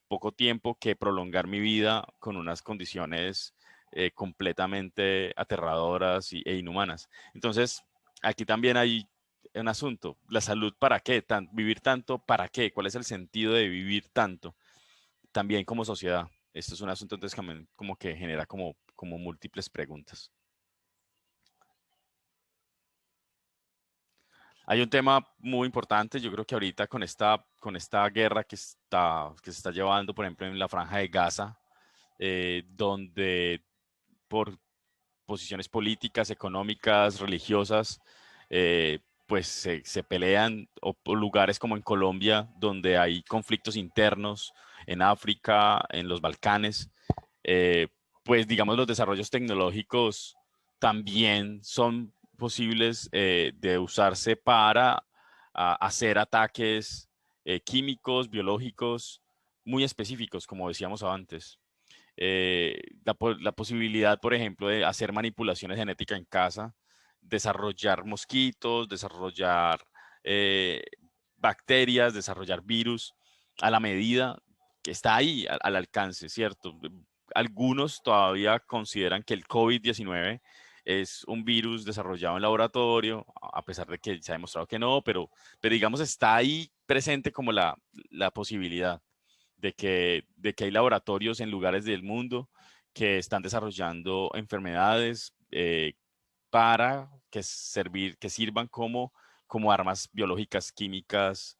poco tiempo que prolongar mi vida con unas condiciones completamente aterradoras e inhumanas. Entonces, aquí también hay un asunto, la salud para qué, vivir tanto para qué, cuál es el sentido de vivir tanto, también como sociedad. Esto es un asunto entonces como que genera como múltiples preguntas. Hay un tema muy importante, yo creo que ahorita con esta guerra que se está llevando, por ejemplo, en la Franja de Gaza, donde por posiciones políticas, económicas, religiosas, pues se pelean, o lugares como en Colombia, donde hay conflictos internos, en África, en los Balcanes, eh, pues digamos los desarrollos tecnológicos también son posibles de usarse para hacer ataques químicos, biológicos, muy específicos, como decíamos antes. La posibilidad, por ejemplo, de hacer manipulaciones genéticas en casa, desarrollar mosquitos, desarrollar eh, bacterias, desarrollar virus a la medida que está ahí, al alcance, ¿cierto? algunos todavía consideran que el COVID-19 es un virus desarrollado en laboratorio, a pesar de que se ha demostrado que no, pero digamos está ahí presente como la posibilidad de que hay laboratorios en lugares del mundo que están desarrollando enfermedades para que sirvan como armas biológicas, químicas,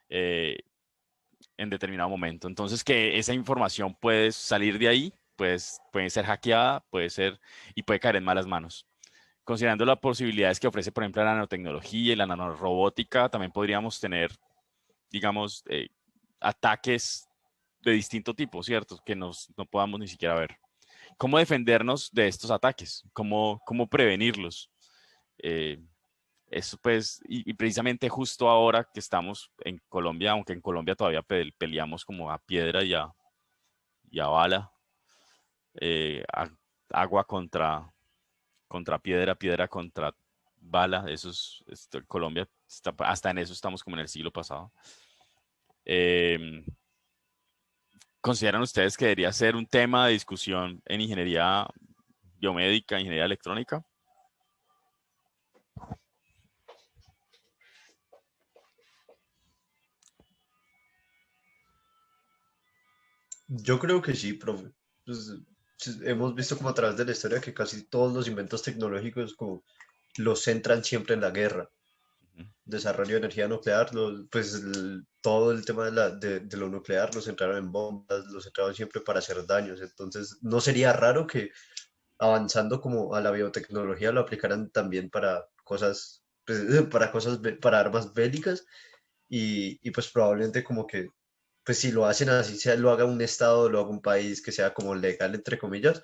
en determinado momento. Entonces, que esa información puede salir de ahí, pues, puede ser hackeada, y puede caer en malas manos. Considerando las posibilidades que ofrece, por ejemplo, la nanotecnología y la nanorobótica, también podríamos tener, digamos, ataques de distinto tipo, ¿cierto? Que no podamos ni siquiera ver. ¿Cómo defendernos de estos ataques? ¿Cómo prevenirlos? Eso pues, y precisamente justo ahora que estamos en Colombia, aunque en Colombia todavía peleamos como a piedra y a bala, agua contra piedra, piedra contra bala, Colombia, hasta en eso estamos como en el siglo pasado. ¿Consideran ustedes que debería ser un tema de discusión en ingeniería biomédica, ingeniería electrónica? Yo creo que sí, profe. Pues, hemos visto como a través de la historia que casi todos los inventos tecnológicos como los centran siempre en la guerra. Desarrollo de energía nuclear, pues todo el tema de lo nuclear lo centraron en bombas, lo centraron siempre para hacer daños. Entonces, no sería raro que avanzando como a la biotecnología lo aplicaran también para cosas, pues, para armas bélicas y pues probablemente como que, pues si lo hacen así, sea lo haga un estado, lo haga un país que sea como legal, entre comillas,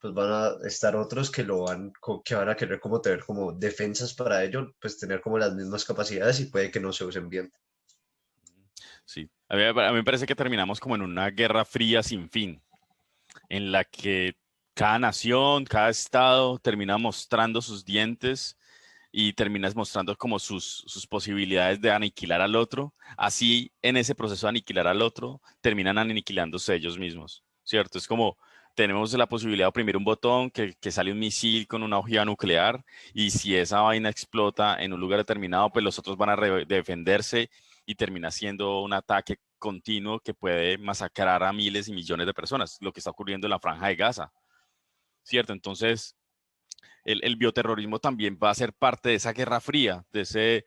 pues van a estar otros que van a querer como tener como defensas para ello, pues tener como las mismas capacidades y puede que no se usen bien. Sí, a mí me parece que terminamos como en una guerra fría sin fin, en la que cada nación, cada estado termina mostrando sus dientes y terminas mostrando como sus posibilidades de aniquilar al otro. Así, en ese proceso de aniquilar al otro, terminan aniquilándose ellos mismos, ¿cierto? Es como tenemos la posibilidad de oprimir un botón que sale un misil con una ojiva nuclear y si esa vaina explota en un lugar determinado, pues los otros van a defenderse y termina siendo un ataque continuo que puede masacrar a miles y millones de personas, lo que está ocurriendo en la Franja de Gaza, ¿cierto? Entonces, el bioterrorismo también va a ser parte de esa guerra fría, de ese,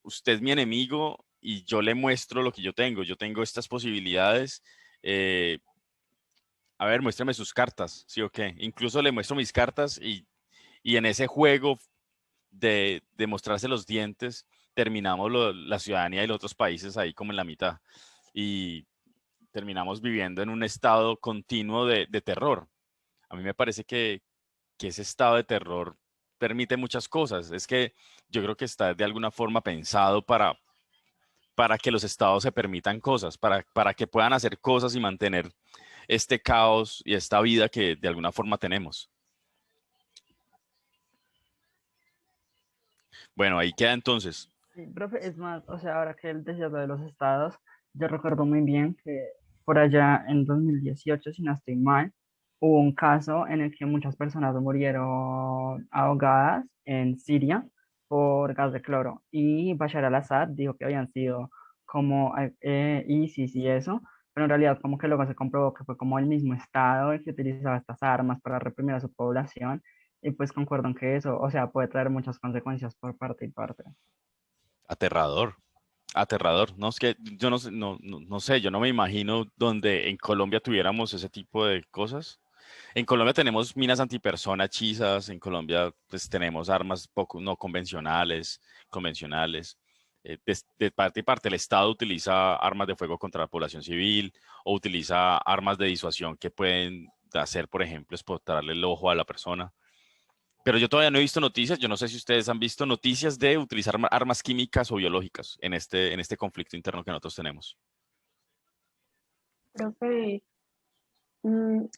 usted es mi enemigo y yo le muestro lo que yo tengo estas posibilidades, eh, a ver, muéstrame sus cartas, ¿sí o qué? Incluso le muestro mis cartas y en ese juego de mostrarse los dientes, terminamos la ciudadanía y los otros países ahí como en la mitad y terminamos viviendo en un estado continuo de terror. A mí me parece que ese estado de terror permite muchas cosas. Es que yo creo que está de alguna forma pensado para que los estados se permitan cosas, para que puedan hacer cosas y mantener este caos y esta vida que de alguna forma tenemos. Bueno, ahí queda entonces. Sí, profe, es más, o sea, ahora que él decía lo de los estados, yo recuerdo muy bien que por allá en 2018, si no estoy mal, hubo un caso en el que muchas personas murieron ahogadas en Siria por gas de cloro y Bashar al-Assad dijo que habían sido como ISIS y eso, pero en realidad como que luego se comprobó que fue como el mismo estado el que utilizaba estas armas para reprimir a su población y pues concuerdo en que eso, o sea, puede traer muchas consecuencias por parte y parte. Aterrador, aterrador. No, es que yo no sé, no sé, yo no me imagino donde en Colombia tuviéramos ese tipo de cosas. En Colombia tenemos minas antipersona hechizas, en Colombia pues tenemos armas poco no convencionales, convencionales. De parte y parte el Estado utiliza armas de fuego contra la población civil o utiliza armas de disuasión que pueden hacer, por ejemplo, explotarle el ojo a la persona. Pero yo todavía no he visto noticias, yo no sé si ustedes han visto noticias de utilizar armas químicas o biológicas en este conflicto interno que nosotros tenemos. Profe,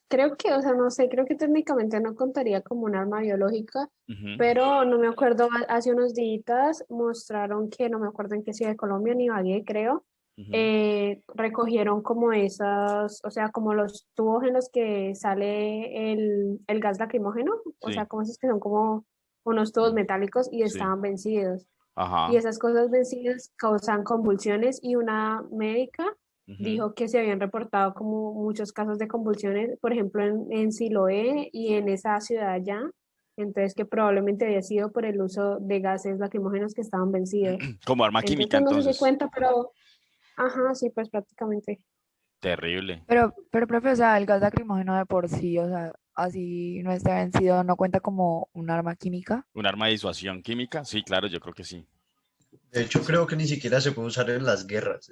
creo que, o sea, no sé, creo que técnicamente no contaría como un arma biológica, Ujú. pero no me acuerdo, hace unos días mostraron que, no me acuerdo en qué ciudad de Colombia, ni Ibagué, creo, Ujú. recogieron como esas, o sea, como los tubos en los que sale el gas lacrimógeno, o sea, Sí, como esos que son como unos tubos mm, metálicos y sí, estaban vencidos. Y ajá. esas cosas vencidas causan convulsiones y una médica Ujú. dijo que se habían reportado como muchos casos de convulsiones, por ejemplo, en Siloé y en esa ciudad allá. Entonces, que probablemente había sido por el uso de gases lacrimógenos que estaban vencidos. Como arma Entonces, química, pues no sé si entonces. cuenta, pero, ajá, sí, pues prácticamente. Terrible. Profe, o sea, el gas lacrimógeno de por sí, o sea, así no esté vencido, no cuenta como un arma química. ¿Un arma de disuasión química? Sí, claro, yo creo que sí. De hecho, Sí. creo que ni siquiera se puede usar en las guerras.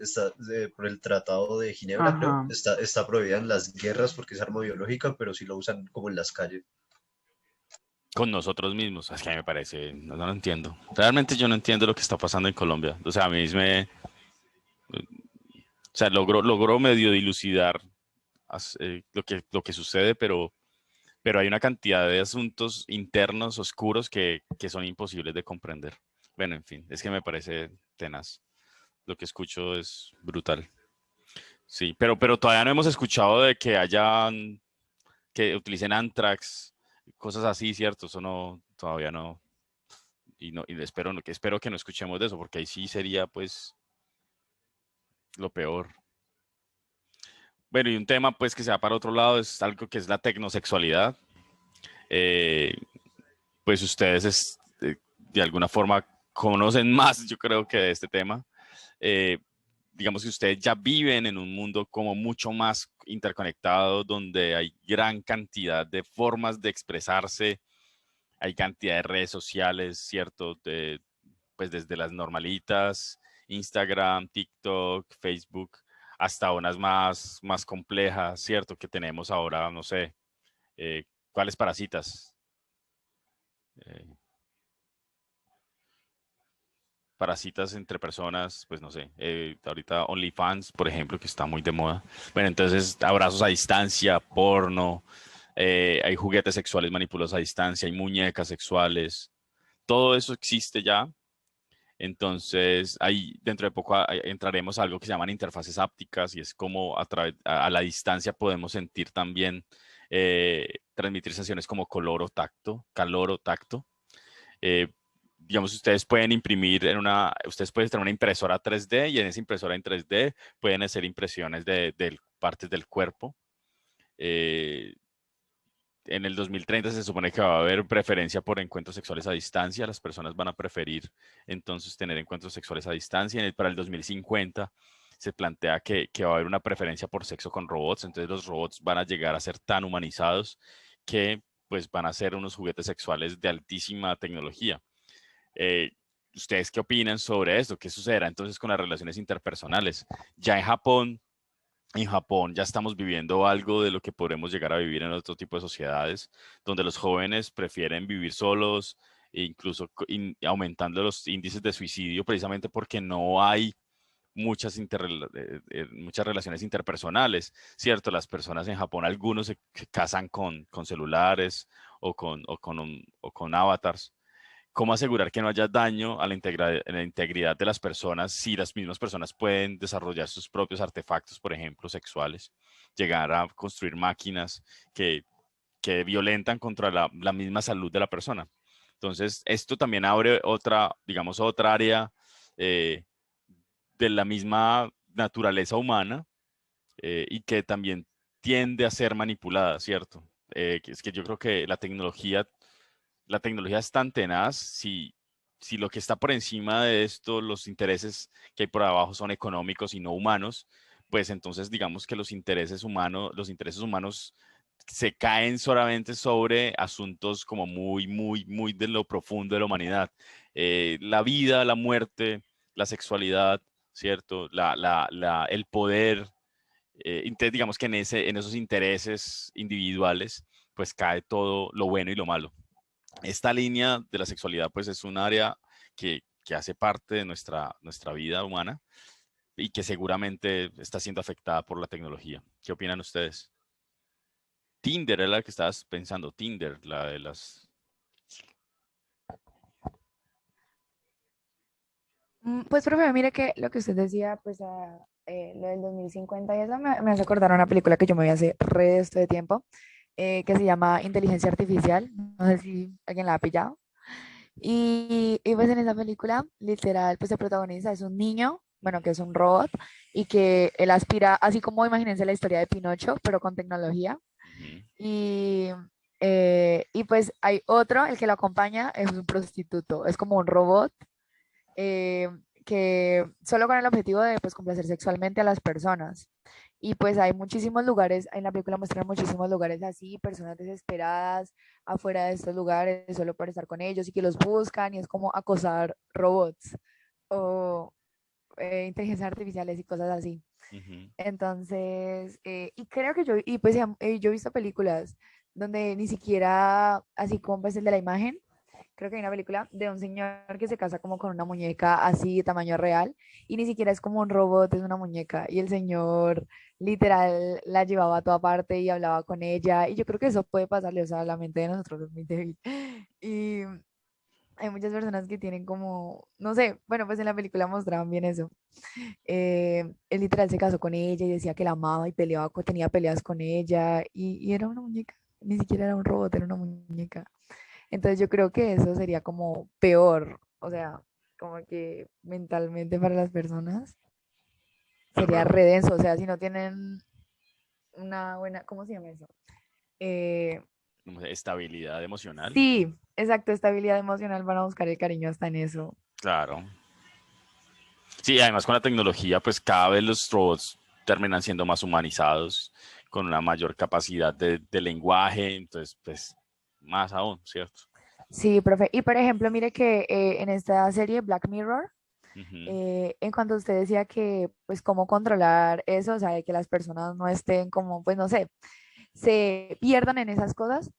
Por el Tratado de Ginebra, creo, Ajá. está prohibida en las guerras porque es arma biológica, pero sí lo usan como en las calles. Con nosotros mismos. Es que me parece, no, no lo entiendo. Realmente yo no entiendo lo que está pasando en Colombia. O sea, a mí me, o sea, logro medio dilucidar lo que sucede, pero hay una cantidad de asuntos internos oscuros que son imposibles de comprender. Bueno, en fin, es que me parece tenaz. Lo que escucho es brutal. Sí, pero todavía no hemos escuchado de que hayan, que utilicen Antrax, cosas así, ¿cierto? Eso no, todavía no. Y no, y espero que no escuchemos de eso, porque ahí sí sería pues lo peor. Bueno, y un tema pues que se va para otro lado es algo que es la tecnosexualidad. Eh, pues ustedes de alguna forma conocen más, yo creo, que de este tema. Eh, digamos que ustedes ya viven en un mundo como mucho más interconectado, donde hay gran cantidad de formas de expresarse, hay cantidad de redes sociales, ¿cierto? Pues desde las normalitas, Instagram, TikTok, Facebook, hasta unas más complejas, ¿cierto? Que tenemos ahora, no sé, ¿cuáles parasitas? Eh, Parasitas entre personas, pues no sé, ahorita OnlyFans, por ejemplo, que está muy de moda. Bueno, entonces abrazos a distancia, porno, hay juguetes sexuales manipulados a distancia, hay muñecas sexuales, todo eso existe ya. Entonces, ahí dentro de poco entraremos a algo que se llaman interfaces ápticas y es como a la distancia podemos sentir también, transmitir sensaciones como color o tacto, calor o tacto. eh, digamos, ustedes pueden imprimir ustedes pueden tener una impresora 3D y en esa impresora en 3D pueden hacer impresiones de partes del cuerpo. Eh, en el 2030 se supone que va a haber preferencia por encuentros sexuales a distancia. Las personas van a preferir entonces tener encuentros sexuales a distancia. Para el 2050 se plantea que va a haber una preferencia por sexo con robots. Entonces los robots van a llegar a ser tan humanizados que pues van a ser unos juguetes sexuales de altísima tecnología. Eh, ¿Ustedes qué opinan sobre esto? ¿Qué sucederá entonces con las relaciones interpersonales? Ya en Japón ya estamos viviendo algo de lo que podremos llegar a vivir en otro tipo de sociedades, donde los jóvenes prefieren vivir solos e incluso aumentando los índices de suicidio precisamente porque no hay muchas relaciones interpersonales, ¿cierto? Las personas en Japón, algunos se casan con celulares o con avatars. ¿Cómo asegurar que no haya daño a la integridad de las personas si las mismas personas pueden desarrollar sus propios artefactos, por ejemplo, sexuales, llegar a construir máquinas que, que violentan contra la misma salud de la persona? Entonces, esto también abre otra, digamos, otra área eh, de la misma naturaleza humana y que también tiende a ser manipulada, ¿cierto? Es que yo creo que la tecnología es tan tenaz, si lo que está por encima de esto, los intereses que hay por abajo son económicos y no humanos, pues entonces digamos que los intereses humanos se caen solamente sobre asuntos como muy de lo profundo de la humanidad. La vida, la muerte, la sexualidad, ¿cierto? El poder. Entonces, digamos que en esos intereses individuales, pues cae todo lo bueno y lo malo. Esta línea de la sexualidad, pues es un área que hace parte de nuestra vida humana y que seguramente está siendo afectada por la tecnología. ¿Qué opinan ustedes? Tinder era la que estabas pensando, Tinder, la de las... Pues, profe, mire que lo que usted decía, pues lo del 2050 y eso me hace acordar a una película que yo me vi hace resto de tiempo, que se llama Inteligencia Artificial. No sé si alguien la ha pillado. Y pues en esa película, literal, pues el protagonista es un niño, bueno, que es un robot, y que él aspira, así como imagínense la historia de Pinocho, pero con tecnología. Ujú. Y pues hay otro, el que lo acompaña es un prostituto, es como un robot eh, que solo con el objetivo de pues complacer sexualmente a las personas. Y pues hay muchísimos lugares, en la película muestran muchísimos lugares así, personas desesperadas afuera de estos lugares solo por estar con ellos y que los buscan y es como acosar robots o inteligencias artificiales y cosas así. Ujú. Entonces, y creo que y pues yo he visto películas donde ni siquiera, así como pues el de la imagen, creo que hay una película de un señor que se casa como con una muñeca así de tamaño real y ni siquiera es como un robot, es una muñeca y el señor literal la llevaba a toda parte y hablaba con ella y yo creo que eso puede pasarle, o sea, la mente de nosotros es muy débil y hay muchas personas que tienen como, no sé, bueno, pues en la película mostraban bien eso. Él literal se casó con ella y decía que la amaba y peleaba, tenía peleas con ella y era una muñeca, ni siquiera era un robot, era una muñeca. Entonces yo creo que eso sería como peor, o sea, como que mentalmente para las personas De sería acuerdo. redenso, o sea, si no tienen una buena, ¿cómo se llama eso? Eh, Como estabilidad emocional. sí, exacto, estabilidad emocional, van a buscar el cariño hasta en eso. Claro. Sí, además con la tecnología, pues cada vez los robots terminan siendo más humanizados, con una mayor capacidad de lenguaje, entonces, pues, más aún, ¿cierto? Sí, profe. Y por ejemplo, mire que en esta serie Black Mirror, Ujú. en cuanto usted decía que, pues, cómo controlar eso, o sea, de que las personas no estén como, pues, no sé, se pierdan en esas cosas,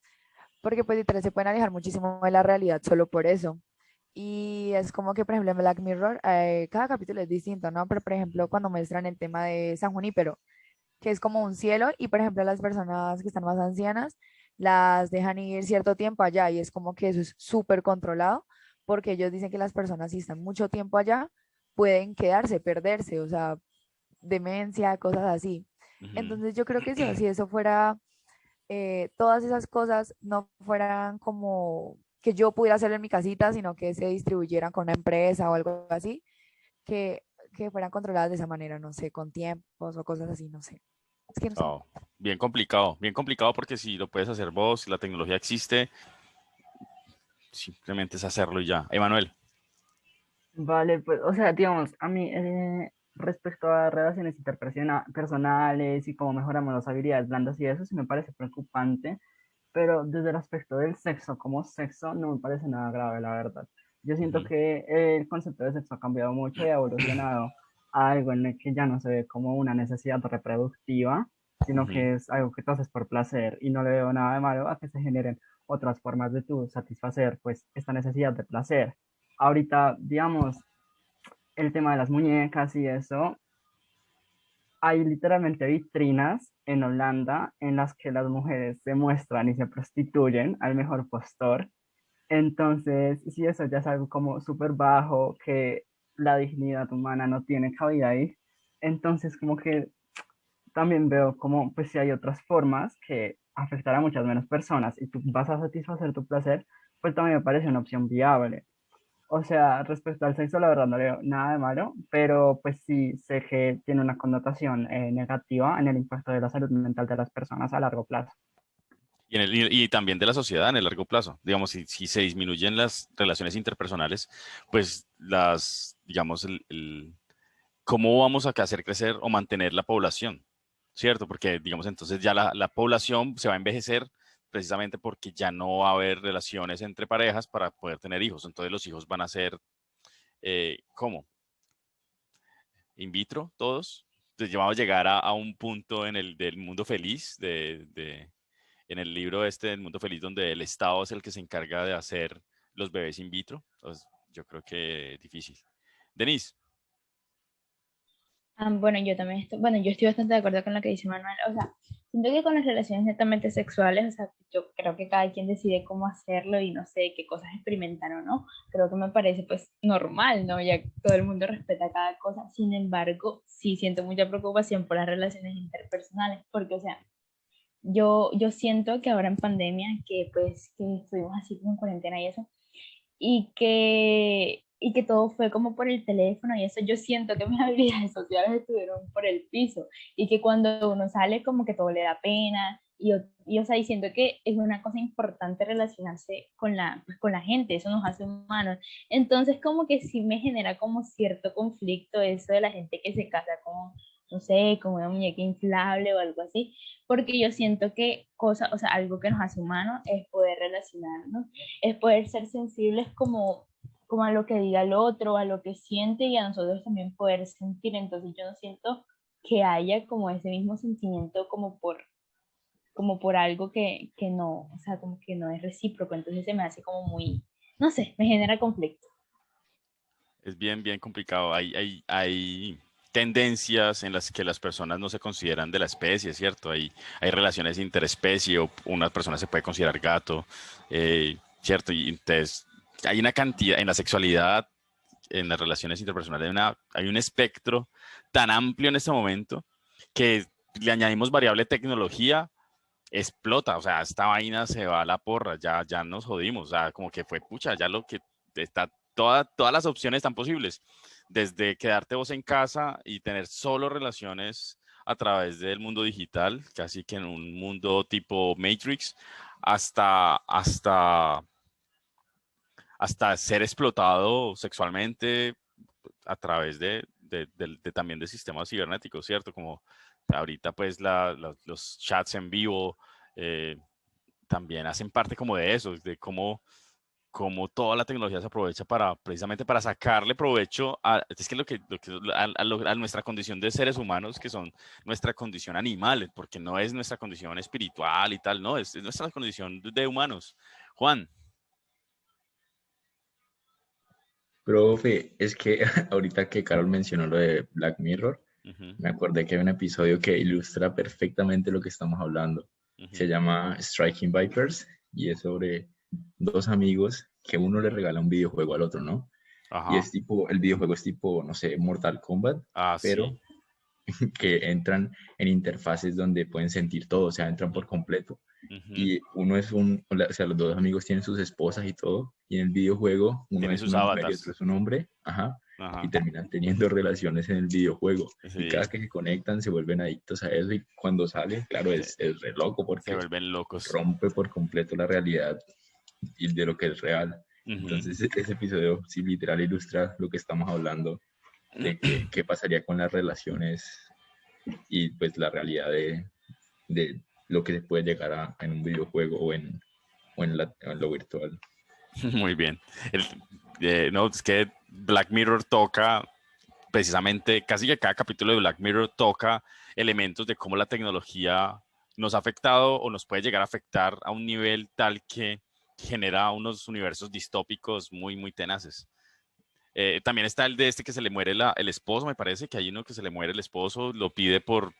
porque pues literal se pueden alejar muchísimo de la realidad solo por eso. Y es como que, por ejemplo, en Black Mirror, cada capítulo es distinto, ¿no? Pero, por ejemplo, cuando muestran el tema de San Junípero, que es como un cielo, y por ejemplo, las personas que están más ancianas las dejan ir cierto tiempo allá, y es como que eso es súper controlado, porque ellos dicen que las personas, si están mucho tiempo allá, pueden quedarse, perderse, o sea, demencia, cosas así. Ujú. Entonces, yo creo que si eso fuera todas esas cosas no fueran como que yo pudiera hacerlo en mi casita, sino que se distribuyeran con una empresa o algo así, que, que fueran controladas de esa manera, no sé, con tiempos o cosas así, no sé. Es que no sé. Oh, bien complicado porque si lo puedes hacer vos, si la tecnología existe, simplemente es hacerlo y ya. Emanuel. Vale, pues, o sea, digamos, a mí, respecto a relaciones interpersonales y cómo mejoramos las habilidades blandas y eso, sí me parece preocupante, pero desde el aspecto del sexo como sexo, no me parece nada grave, la verdad. Yo siento Ujú. que el concepto de sexo ha cambiado mucho y ha evolucionado a algo en el que ya no se ve como una necesidad reproductiva, sino Ujú. que es algo que tú haces por placer y no le veo nada de malo a que se generen otras formas de tú satisfacer, pues, esta necesidad de placer. Ahorita, digamos, el tema de las muñecas y eso, hay literalmente vitrinas en Holanda en las que las mujeres se muestran y se prostituyen al mejor postor. Entonces, si eso ya es algo como súper bajo, que la dignidad humana no tiene cabida ahí, entonces como que también veo como, pues si hay otras formas que afectarán a muchas menos personas y tú vas a satisfacer tu placer, pues también me parece una opción viable. O sea, respecto al sexo, la verdad no le veo nada de malo, pero pues sí sé que tiene una connotación negativa en el impacto de la salud mental de las personas a largo plazo. Y también de la sociedad en el largo plazo. Digamos, si se disminuyen las relaciones interpersonales, pues digamos, ¿cómo vamos a hacer crecer o mantener la población? ¿Cierto? Porque, digamos, entonces ya la población se va a envejecer precisamente porque ya no va a haber relaciones entre parejas para poder tener hijos. Entonces los hijos van a ser, ¿cómo? In vitro, todos. Entonces ya vamos a llegar a un punto en el del mundo feliz, en el libro este del mundo feliz, donde el Estado es el que se encarga de hacer los bebés in vitro. Entonces yo creo que es difícil. Denise. Bueno, yo también estoy, bueno, yo estoy bastante de acuerdo con lo que dice Manuel. O sea, siento que con las relaciones netamente sexuales, o sea, yo creo que cada quien decide cómo hacerlo y no sé qué cosas experimentar o no. Creo que me parece pues normal, ¿no? Ya que todo el mundo respeta cada cosa. Sin embargo, sí siento mucha preocupación por las relaciones interpersonales, porque, o sea, yo siento que ahora en pandemia, que pues que estuvimos así como en cuarentena y eso, y que todo fue como por el teléfono y eso, yo siento que mis habilidades sociales estuvieron por el piso y que cuando uno sale como que todo le da pena y o sea, y siento que es una cosa importante relacionarse con pues, con la gente, eso nos hace humanos. Entonces como que sí me genera como cierto conflicto eso de la gente que se casa con, no sé, con una muñeca inflable o algo así, porque yo siento que cosa, o sea, algo que nos hace humanos es poder relacionarnos, es poder ser sensibles como a lo que diga el otro, a lo que siente y a nosotros también poder sentir. Entonces yo no siento que haya como ese mismo sentimiento como por algo que no, o sea, como que no es recíproco. Entonces se me hace como muy, no sé, me genera conflicto. Es bien, bien complicado. Hay tendencias en las que las personas no se consideran de la especie, ¿cierto? Hay relaciones interespecie o una persona se puede considerar gato, ¿cierto? Y entonces hay una cantidad, en la sexualidad, en las relaciones interpersonales, hay un espectro tan amplio en este momento que le añadimos variable tecnología, explota, o sea, esta vaina se va a la porra, ya nos jodimos, o sea, como que fue pucha, ya lo que está, todas las opciones están posibles, desde quedarte vos en casa y tener solo relaciones a través del mundo digital, casi que en un mundo tipo Matrix, hasta hasta ser explotado sexualmente a través también de sistemas cibernéticos, ¿cierto? Como ahorita pues los chats en vivo eh, también hacen parte como de eso, de cómo toda la tecnología se aprovecha precisamente para sacarle provecho es que a nuestra condición de seres humanos, que son nuestra condición animal, porque no es nuestra condición espiritual y tal, no, es nuestra condición de humanos. Juan. Profe, es que ahorita que Carol mencionó lo de Black Mirror, Ujú, me acordé que hay un episodio que ilustra perfectamente lo que estamos hablando. Se ujú. llama Striking Vipers y es sobre dos amigos que uno le regala un videojuego al otro, ¿no? Y Ajá. es tipo, el videojuego es tipo, no sé, Mortal Kombat, Ah, sí. pero que entran en interfaces donde pueden sentir todo, o sea, entran por completo. Ujú. Y uno es o sea, los dos amigos tienen sus esposas y todo, y en el videojuego uno Tiene es sus una mujer y otro avatars. es un hombre, ajá, y Ajá. terminan teniendo relaciones en el videojuego. Y Sí. cada que se conectan se vuelven adictos a eso, y cuando sale, claro, Se, es re loco se porque vuelven locos. rompe por completo la realidad y de lo que es real. Ujú. Entonces, ese episodio sí literal ilustra lo que estamos hablando, de que, qué pasaría con las relaciones y pues la realidad de lo que se puede llegar en un videojuego o en lo virtual. Muy bien. El- no, es que Black Mirror toca precisamente, casi que cada capítulo de Black Mirror toca elementos de cómo la tecnología nos ha afectado o nos puede llegar a afectar a un nivel tal que genera unos universos distópicos muy, muy tenaces. También está el de este que se le muere el esposo, me parece que hay uno que se le muere el esposo, lo pide por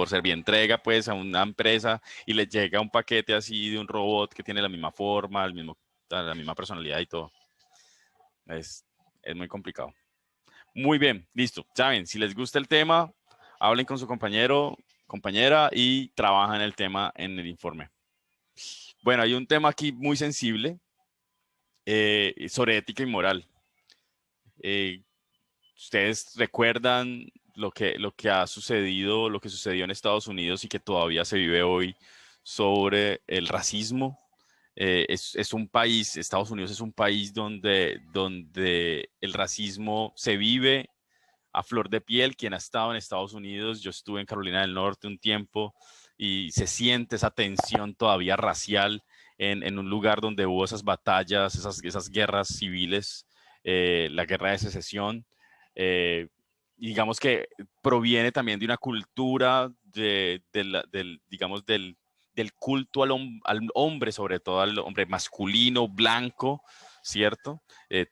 servientrega pues a una empresa y le llega un paquete así de un robot que tiene la misma forma, la misma personalidad y todo. Es, es muy complicado. Muy bien, listo. Saben, si les gusta el tema, hablen con su compañero, compañera y trabajan el tema en el informe. Bueno, hay un tema aquí muy sensible sobre ética y moral. Eh, ¿Ustedes recuerdan lo que ha sucedido, lo que sucedió en Estados Unidos y que todavía se vive hoy sobre el racismo? Es un país, Estados Unidos es un país donde el racismo se vive a flor de piel. Quien ha estado en Estados Unidos, yo estuve en Carolina del Norte un tiempo y se siente esa tensión todavía racial en un lugar donde hubo esas batallas, esas guerras civiles, la guerra de secesión. eh, digamos que proviene también de una cultura digamos, del culto al hombre, sobre todo al hombre masculino, blanco, ¿cierto?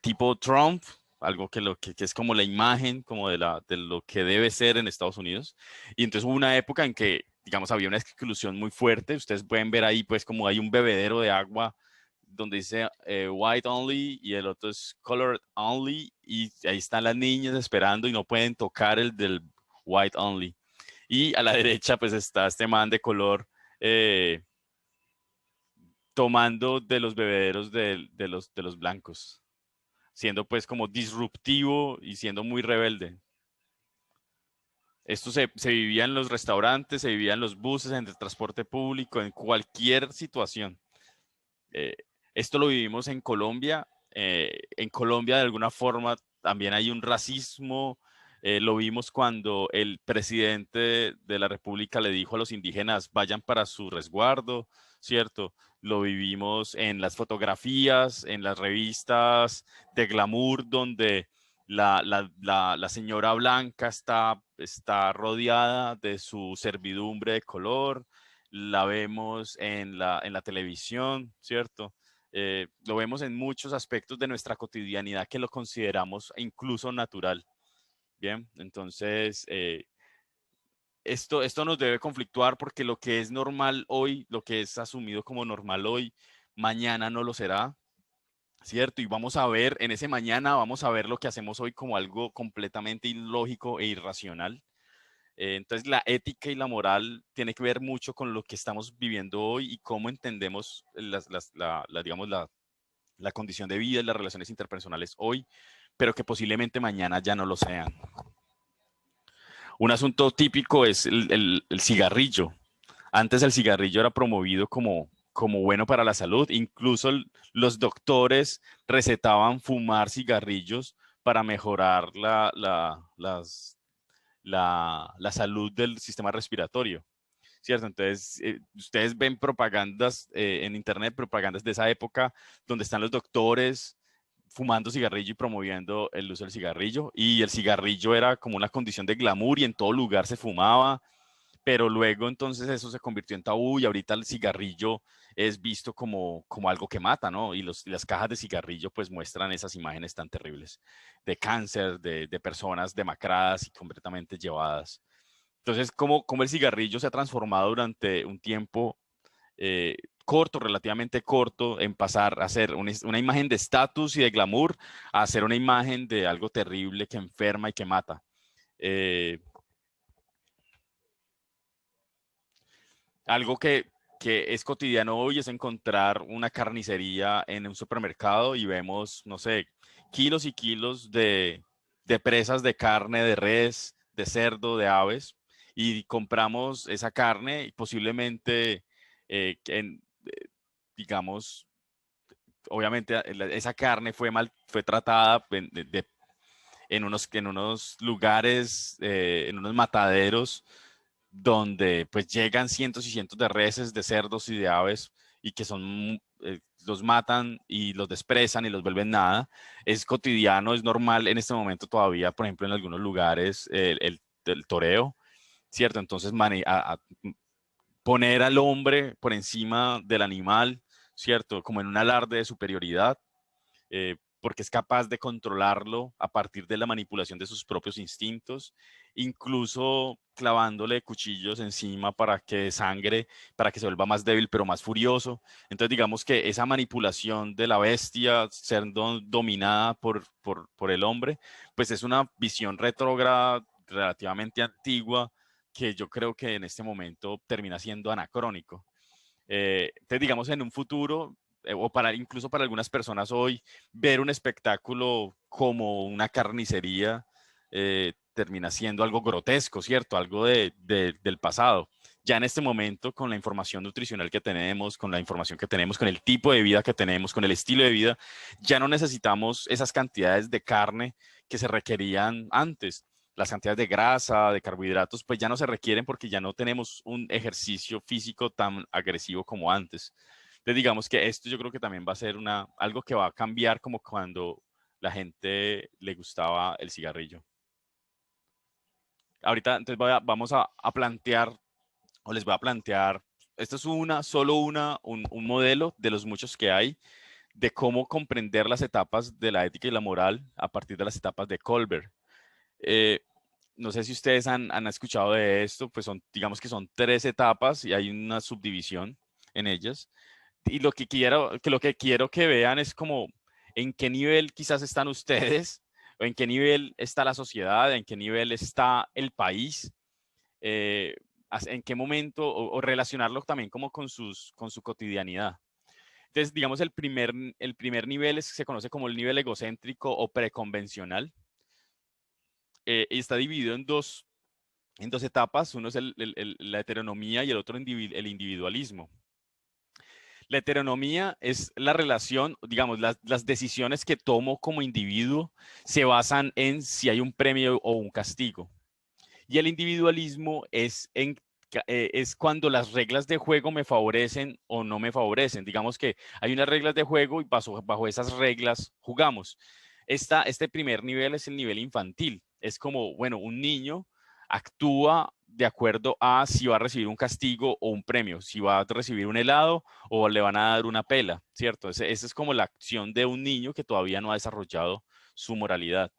Tipo Trump, algo que es como la imagen como de lo que debe ser en Estados Unidos. Y entonces hubo una época en que, digamos, había una exclusión muy fuerte. Ustedes pueden ver ahí, pues, como hay un bebedero de agua donde dice white only y el otro es colored only, y ahí están las niñas esperando y no pueden tocar el del white only. Y a la derecha, pues, está este man de color tomando de los bebederos de los blancos, siendo pues como disruptivo y siendo muy rebelde. Esto se vivía en los restaurantes, se vivía en los buses, en el transporte público, en cualquier situación. Eh, Esto lo vivimos en Colombia. En Colombia, de alguna forma, también hay un racismo. Lo vimos cuando el presidente de la República le dijo a los indígenas, vayan para su resguardo, ¿cierto? Lo vivimos en las fotografías, en las revistas de glamour, donde la señora blanca está rodeada de su servidumbre de color. La vemos en la televisión, ¿cierto? Lo vemos en muchos aspectos de nuestra cotidianidad que lo consideramos incluso natural. Bien, entonces esto nos debe conflictuar porque lo que es normal hoy, lo que es asumido como normal hoy, mañana no lo será, ¿cierto? Y vamos a ver, en ese mañana vamos a ver lo que hacemos hoy como algo completamente ilógico e irracional. Entonces la ética y la moral tiene que ver mucho con lo que estamos viviendo hoy y cómo entendemos digamos, la condición de vida y las relaciones interpersonales hoy, pero que posiblemente mañana ya no lo sean. Un asunto típico es el cigarrillo. Antes el cigarrillo era promovido como bueno para la salud. Incluso los doctores recetaban fumar cigarrillos para mejorar la salud del sistema respiratorio, ¿cierto? Entonces, ustedes ven propagandas en internet, propagandas de esa época, donde están los doctores fumando cigarrillo y promoviendo el uso del cigarrillo, y el cigarrillo era como una condición de glamour y en todo lugar se fumaba, pero luego entonces eso se convirtió en tabú y ahorita el cigarrillo es visto como algo que mata, ¿no? Y las cajas de cigarrillo pues muestran esas imágenes tan terribles de cáncer, de personas demacradas y completamente llevadas. Entonces, ¿cómo el cigarrillo se ha transformado durante un tiempo corto, relativamente corto, en pasar a ser una imagen de estatus y de glamour a ser una imagen de algo terrible que enferma y que mata? Algo que es cotidiano hoy es encontrar una carnicería en un supermercado y vemos, no sé, kilos y kilos de presas de carne de res, de cerdo, de aves, y compramos esa carne y posiblemente, digamos, obviamente esa carne fue tratada en unos lugares, en unos mataderos donde pues llegan cientos y cientos de reses, de cerdos y de aves y que los matan y los desprezan y los vuelven nada. Es cotidiano, es normal en este momento todavía, por ejemplo, en algunos lugares el toreo, ¿cierto? Entonces poner al hombre por encima del animal, ¿cierto? Como en un alarde de superioridad, porque es capaz de controlarlo a partir de la manipulación de sus propios instintos, incluso clavándole cuchillos encima para que sangre, para que se vuelva más débil, pero más furioso. Entonces, digamos que esa manipulación de la bestia, ser dominada por el hombre, pues es una visión retrógrada relativamente antigua que yo creo que en este momento termina siendo anacrónico. Entonces, digamos, en un futuro, o incluso para algunas personas hoy, ver un espectáculo como una carnicería termina siendo algo grotesco, ¿cierto? Algo del pasado. Ya en este momento, con la información nutricional que tenemos, con la información que tenemos, con el tipo de vida que tenemos, con el estilo de vida, ya no necesitamos esas cantidades de carne que se requerían antes. Las cantidades de grasa, de carbohidratos, pues ya no se requieren porque ya no tenemos un ejercicio físico tan agresivo como antes. Entonces, digamos que esto yo creo que también va a ser algo que va a cambiar como cuando la gente le gustaba el cigarrillo. Ahorita, entonces vamos a plantear, o les voy a plantear, esto es solo un modelo de los muchos que hay, de cómo comprender las etapas de la ética y la moral a partir de las etapas de Colbert. No sé si ustedes han escuchado de esto, pues digamos que son 3 etapas y hay una subdivisión en ellas. Y lo que quiero que vean es como en qué nivel quizás están ustedes, o en qué nivel está la sociedad, en qué nivel está el país, en qué momento, o relacionarlo también como con su cotidianidad. Entonces, digamos, el primer nivel se conoce como el nivel egocéntrico o preconvencional. Y está dividido en dos etapas. Uno es la heteronomía y el otro el individualismo. La heteronomía es la relación, digamos, las decisiones que tomo como individuo se basan en si hay un premio o un castigo. Y el individualismo es cuando las reglas de juego me favorecen o no me favorecen. Digamos que hay unas reglas de juego y bajo esas reglas jugamos. Este primer nivel es el nivel infantil. Es como, bueno, un niño actúa de acuerdo a si va a recibir un castigo o un premio, si va a recibir un helado o le van a dar una pela, ¿cierto? Esa es como la acción de un niño que todavía no ha desarrollado su moralidad.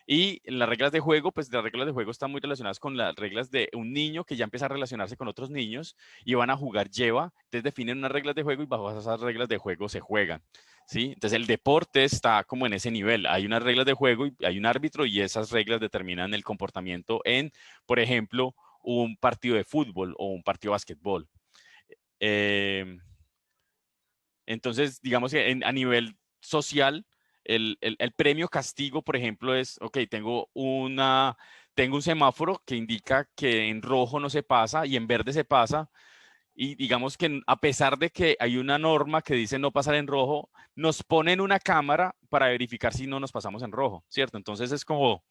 Y las reglas de juego, pues las reglas de juego están muy relacionadas con las reglas de un niño que ya empieza a relacionarse con otros niños y van a jugar lleva. Entonces definen unas reglas de juego y bajo esas reglas de juego se juegan, ¿sí? Entonces el deporte está como en ese nivel. Hay unas reglas de juego y hay un árbitro y esas reglas determinan el comportamiento en, por ejemplo, un partido de fútbol o un partido de básquetbol. Entonces, digamos que a nivel social, el premio castigo, por ejemplo, es, ok, tengo un semáforo que indica que en rojo no se pasa y en verde se pasa. Y digamos que a pesar de que hay una norma que dice no pasar en rojo, nos ponen una cámara para verificar si no nos pasamos en rojo, ¿cierto? Entonces es como,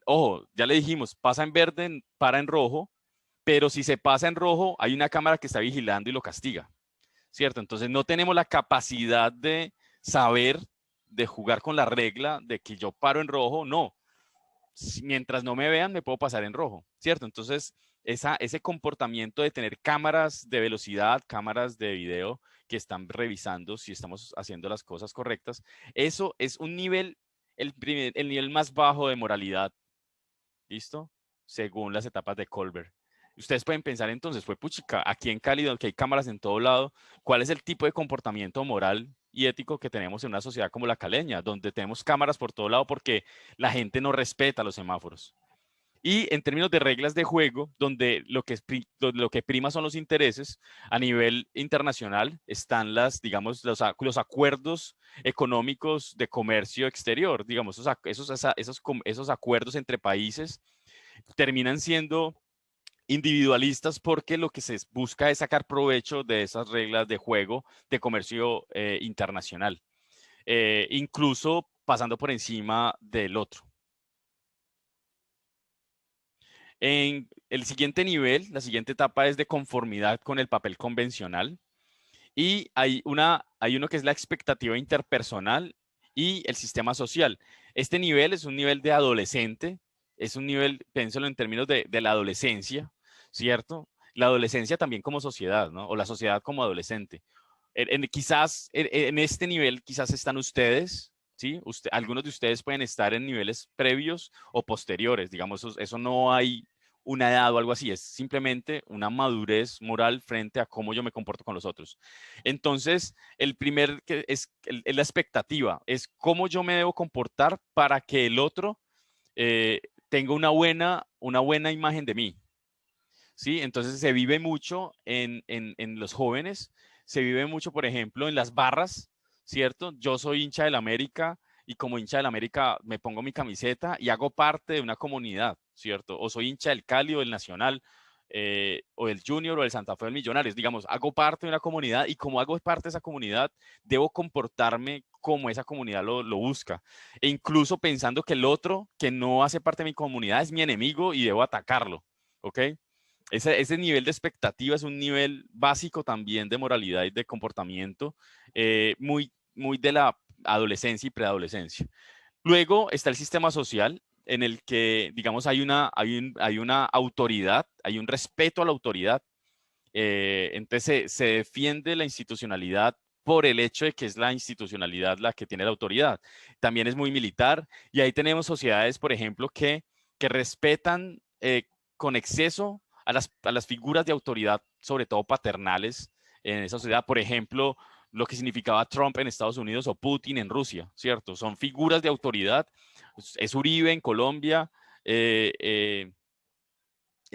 ojo, ya le dijimos, pasa en verde, para en rojo, pero si se pasa en rojo, hay una cámara que está vigilando y lo castiga, ¿cierto? Entonces no tenemos la capacidad de saber, de jugar con la regla de que yo paro en rojo, no. Mientras no me vean, me puedo pasar en rojo, ¿cierto? Entonces, ese comportamiento de tener cámaras de velocidad, cámaras de video que están revisando si estamos haciendo las cosas correctas, eso es un nivel, el nivel más bajo de moralidad, ¿listo? Según las etapas de Colbert. Ustedes pueden pensar entonces, fue puchica, aquí en Cali, donde hay cámaras en todo lado, ¿cuál es el tipo de comportamiento moral y ético que tenemos en una sociedad como la caleña, donde tenemos cámaras por todo lado porque la gente no respeta los semáforos? Y en términos de reglas de juego, donde lo que prima son los intereses, a nivel internacional están digamos, los acuerdos económicos de comercio exterior, digamos, esos acuerdos entre países terminan siendo individualistas porque lo que se busca es sacar provecho de esas reglas de juego de comercio internacional, incluso pasando por encima del otro. En el siguiente nivel, la siguiente etapa es de conformidad con el papel convencional y hay uno que es la expectativa interpersonal y el sistema social. Este nivel es un nivel de adolescente, es un nivel, piénsalo en términos de la adolescencia, ¿cierto? La adolescencia también como sociedad, ¿no? O la sociedad como adolescente. Quizás en este nivel, quizás están ustedes, ¿sí? Algunos de ustedes pueden estar en niveles previos o posteriores, digamos, eso no hay una edad o algo así, es simplemente una madurez moral frente a cómo yo me comporto con los otros. Entonces, el primer es la expectativa, es cómo yo me debo comportar para que el otro tenga una buena imagen de mí, ¿sí? Entonces se vive mucho en los jóvenes, se vive mucho, por ejemplo, en las barras, ¿cierto? Yo soy hincha del América y como hincha del América me pongo mi camiseta y hago parte de una comunidad, ¿cierto? O soy hincha del Cali o del Nacional, o del Junior o del Santa Fe o del Millonarios, digamos, hago parte de una comunidad y como hago parte de esa comunidad, debo comportarme como esa comunidad lo busca. E incluso pensando que el otro que no hace parte de mi comunidad es mi enemigo y debo atacarlo, ¿ok? Ese nivel de expectativa es un nivel básico también de moralidad y de comportamiento, muy de la adolescencia y preadolescencia. Luego está el sistema social en el que, digamos, hay una autoridad, hay un respeto a la autoridad. Entonces se defiende la institucionalidad por el hecho de que es la institucionalidad la que tiene la autoridad. También es muy militar y ahí tenemos sociedades, por ejemplo, que respetan con exceso a las figuras de autoridad, sobre todo paternales en esa sociedad. Por ejemplo, lo que significaba Trump en Estados Unidos o Putin en Rusia, ¿cierto? Son figuras de autoridad. Es Uribe en Colombia.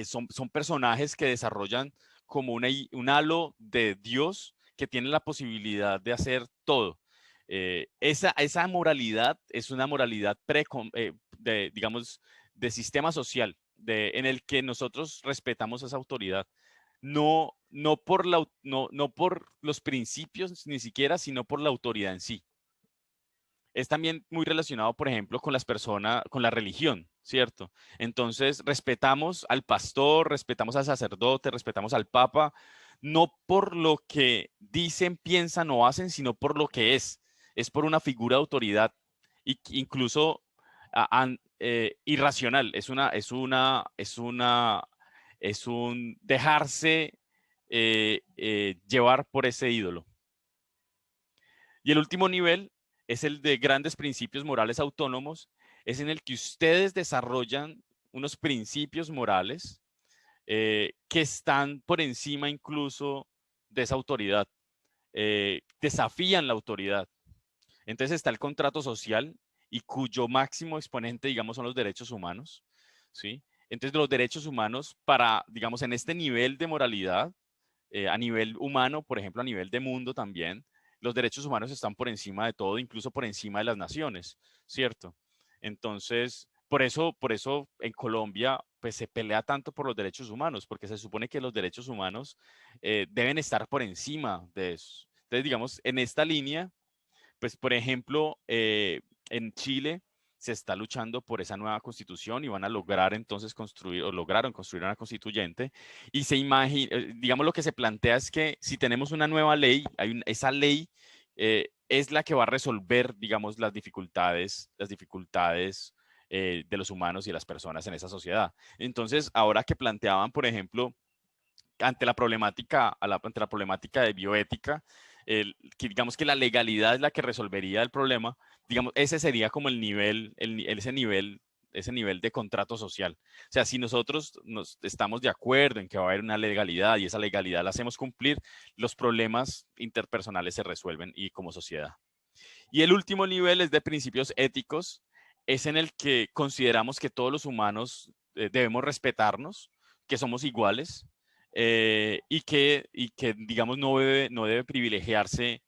Son personajes que desarrollan como un halo de Dios que tiene la posibilidad de hacer todo. Esa moralidad es una moralidad digamos, de sistema social, en el que nosotros respetamos esa autoridad. No por los principios ni siquiera, sino por la autoridad en sí. Es también muy relacionado, por ejemplo, con las personas, con la religión, ¿cierto? Entonces, respetamos al pastor, respetamos al sacerdote, respetamos al papa, no por lo que dicen, piensan o hacen, sino por lo que es. Es por una figura de autoridad, incluso irracional. Es un dejarse llevar por ese ídolo. Y el último nivel es el de grandes principios morales autónomos, es en el que ustedes desarrollan unos principios morales que están por encima incluso de esa autoridad, desafían la autoridad. Entonces está el contrato social y cuyo máximo exponente, digamos, son los derechos humanos, ¿sí? Entonces los derechos humanos digamos, en este nivel de moralidad, a nivel humano, por ejemplo, a nivel de mundo también, los derechos humanos están por encima de todo, incluso por encima de las naciones, ¿cierto? Entonces, por eso en Colombia pues, se pelea tanto por los derechos humanos, porque se supone que los derechos humanos deben estar por encima de eso. Entonces, digamos, en esta línea, pues, por ejemplo, en Chile se está luchando por esa nueva constitución y van a lograr entonces lograron construir una constituyente y digamos lo que se plantea es que si tenemos una nueva ley, esa ley es la que va a resolver, digamos, las dificultades de los humanos y las personas en esa sociedad. Entonces, ahora que planteaban, por ejemplo, ante la problemática de bioética, que digamos que la legalidad es la que resolvería el problema, digamos, ese sería como ese nivel de contrato social. O sea, si nosotros estamos de acuerdo en que va a haber una legalidad y esa legalidad la hacemos cumplir, los problemas interpersonales se resuelven y como sociedad. Y el último nivel es de principios éticos, es en el que consideramos que todos los humanos debemos respetarnos, que somos iguales, y que, digamos, no debe privilegiarse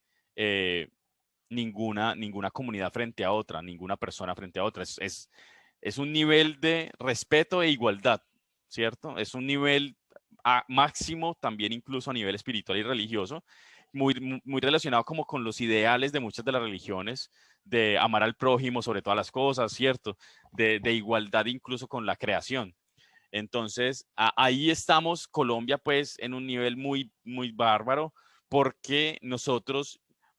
ninguna comunidad frente a otra, ninguna persona frente a otra. Es un nivel de respeto e igualdad, ¿cierto? Es un nivel máximo también incluso a nivel espiritual y religioso, muy relacionado como con los ideales de muchas de las religiones, de amar al prójimo sobre todas las cosas, ¿cierto? De igualdad incluso con la creación. Entonces, ahí estamos, Colombia, pues, en un nivel muy, muy bárbaro, porque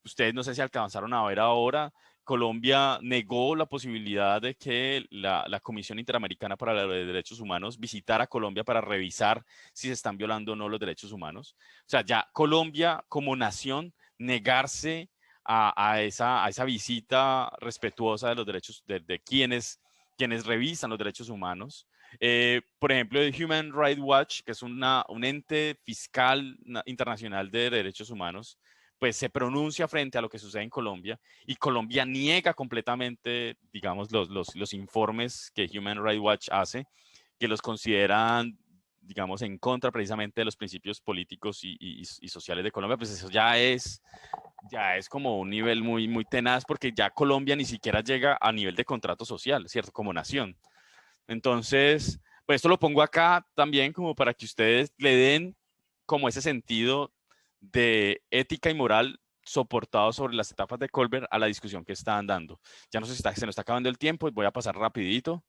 ustedes no sé si alcanzaron a ver ahora, Colombia negó la posibilidad de que la Comisión Interamericana para los Derechos Humanos visitara Colombia para revisar si se están violando o no los derechos humanos. O sea, ya Colombia como nación negarse a esa visita respetuosa de los derechos de quienes revisan los derechos humanos. Por ejemplo, el Human Rights Watch, que es un ente fiscal internacional de derechos humanos, pues se pronuncia frente a lo que sucede en Colombia y Colombia niega completamente, digamos, los informes que Human Rights Watch hace, que los consideran, digamos, en contra precisamente de los principios políticos y sociales de Colombia. Pues eso ya es como un nivel muy, muy tenaz, porque ya Colombia ni siquiera llega a nivel de contrato social, ¿cierto? Como nación. Entonces, pues esto lo pongo acá también como para que ustedes le den como ese sentido de ética y moral soportado sobre las etapas de Colbert a la discusión que están dando. Ya no sé si se nos está acabando el tiempo, voy a pasar rapidito.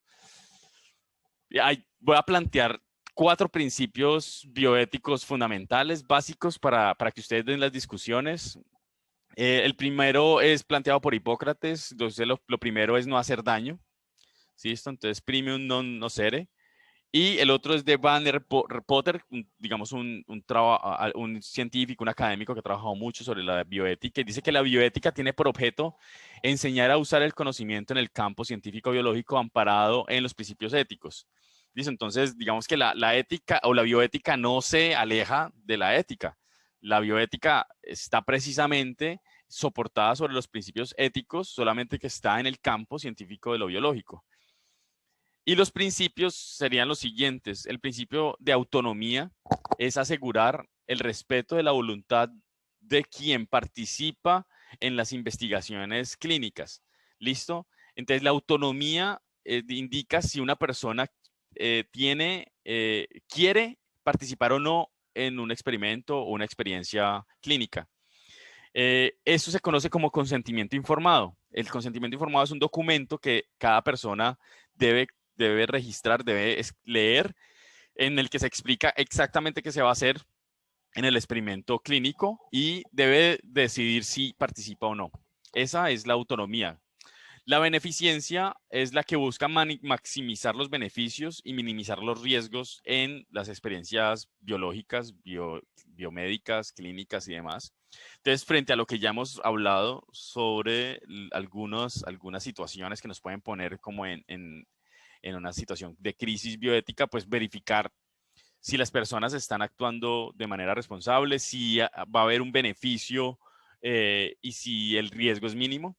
Voy a plantear 4 principios bioéticos fundamentales, básicos para que ustedes den las discusiones. El primero es planteado por Hipócrates, entonces lo primero es no hacer daño. ¿Sí? Entonces, primum non nocere. Y el otro es de Banner Potter, digamos un científico, un académico que ha trabajado mucho sobre la bioética y dice que la bioética tiene por objeto enseñar a usar el conocimiento en el campo científico-biológico amparado en los principios éticos. Dice entonces, digamos que la ética o la bioética no se aleja de la ética. La bioética está precisamente soportada sobre los principios éticos, solamente que está en el campo científico de lo biológico. Y los principios serían los siguientes. El principio de autonomía es asegurar el respeto de la voluntad de quien participa en las investigaciones clínicas. ¿Listo? Entonces, la autonomía indica si una persona quiere participar o no en un experimento o una experiencia clínica. Eso se conoce como consentimiento informado. El consentimiento informado es un documento que cada persona debe registrar, debe leer, en el que se explica exactamente qué se va a hacer en el experimento clínico y debe decidir si participa o no. Esa es la autonomía. La beneficencia es la que busca maximizar los beneficios y minimizar los riesgos en las experiencias biológicas, biomédicas, clínicas y demás. Entonces, frente a lo que ya hemos hablado sobre algunas situaciones que nos pueden poner como en una situación de crisis bioética, pues verificar si las personas están actuando de manera responsable, si va a haber un beneficio y si el riesgo es mínimo.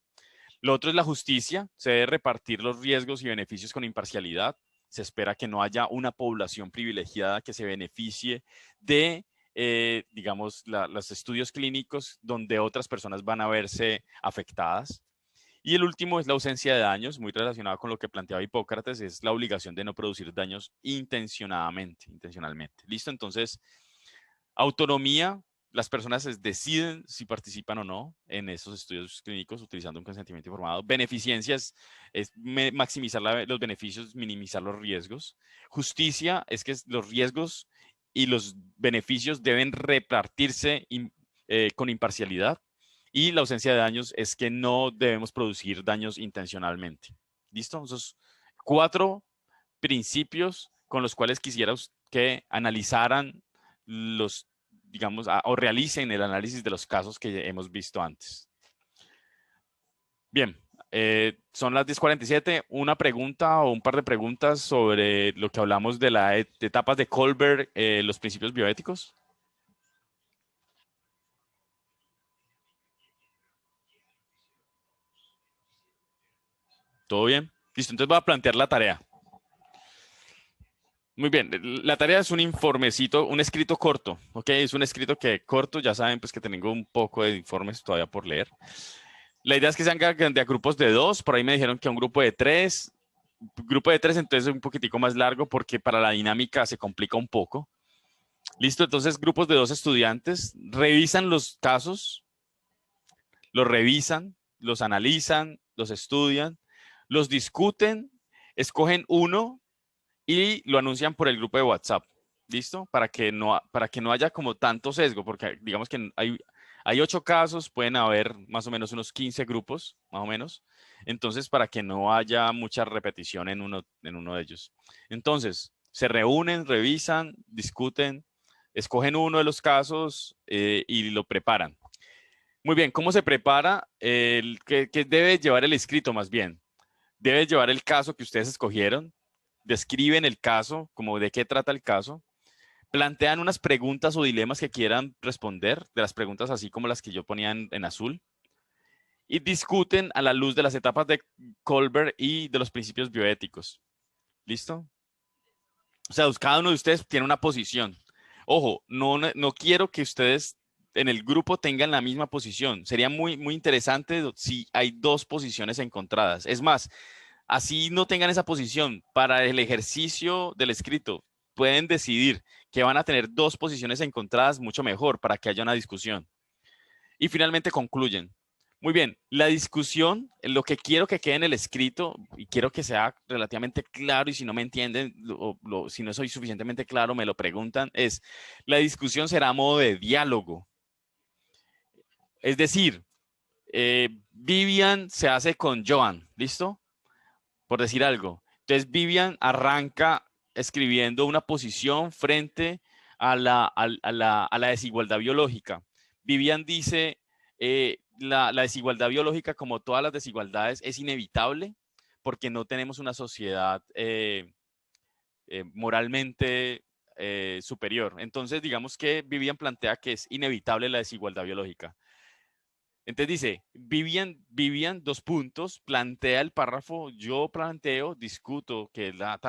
Lo otro es la justicia. Se debe repartir los riesgos y beneficios con imparcialidad. Se espera que no haya una población privilegiada que se beneficie de, digamos, los estudios clínicos donde otras personas van a verse afectadas. Y el último es la ausencia de daños, muy relacionado con lo que planteaba Hipócrates, es la obligación de no producir daños intencionalmente. ¿Listo? Entonces, autonomía, las personas deciden si participan o no en esos estudios clínicos utilizando un consentimiento informado. Beneficencia es maximizar los beneficios, minimizar los riesgos. Justicia es que los riesgos y los beneficios deben repartirse con imparcialidad. Y la ausencia de daños es que no debemos producir daños intencionalmente. ¿Listo? Esos 4 principios con los cuales quisiera que analizaran digamos, o realicen el análisis de los casos que hemos visto antes. Bien, son las 10:47. Una pregunta o un par de preguntas sobre lo que hablamos de las etapas de Kohlberg, los principios bioéticos. ¿Todo bien? Listo, entonces voy a plantear la tarea. Muy bien, la tarea es un informecito, un escrito corto, ¿ok? Es un escrito corto, ya saben pues que tengo un poco de informes todavía por leer. La idea es que sean de grupos de 2, por ahí me dijeron que un grupo de 3. Grupo de 3 entonces es un poquitico más largo porque para la dinámica se complica un poco. Listo, entonces grupos de 2 estudiantes revisan los casos, los revisan, los analizan, los estudian, los discuten, escogen uno y lo anuncian por el grupo de WhatsApp. ¿Listo? Para que no haya como tanto sesgo, porque digamos que hay 8 casos, pueden haber más o menos unos 15 grupos, más o menos. Entonces, para que no haya mucha repetición en uno de ellos. Entonces, se reúnen, revisan, discuten, escogen uno de los casos y lo preparan. Muy bien, ¿cómo se prepara? ¿Qué debe llevar el escrito más bien? Debe llevar el caso que ustedes escogieron, describen el caso, como de qué trata el caso, plantean unas preguntas o dilemas que quieran responder, de las preguntas así como las que yo ponía en azul, y discuten a la luz de las etapas de Kohlberg y de los principios bioéticos. ¿Listo? O sea, cada uno de ustedes tiene una posición. Ojo, no quiero que ustedes en el grupo tengan la misma posición. Sería muy, muy interesante si hay 2 posiciones encontradas. Es más, así no tengan esa posición, para el ejercicio del escrito, pueden decidir que van a tener 2 posiciones encontradas, mucho mejor, para que haya una discusión. Y finalmente concluyen. Muy bien, la discusión, lo que quiero que quede en el escrito, y quiero que sea relativamente claro, y si no me entienden, si no soy suficientemente claro, me lo preguntan, es, la discusión será a modo de diálogo. Es decir, Vivian se hace con Joan, ¿listo? Por decir algo. Entonces Vivian arranca escribiendo una posición frente a la desigualdad biológica. Vivian dice, la desigualdad biológica, como todas las desigualdades, es inevitable porque no tenemos una sociedad moralmente superior. Entonces, digamos que Vivian plantea que es inevitable la desigualdad biológica. Entonces dice, Vivian, dos puntos, plantea el párrafo, yo planteo, discuto que la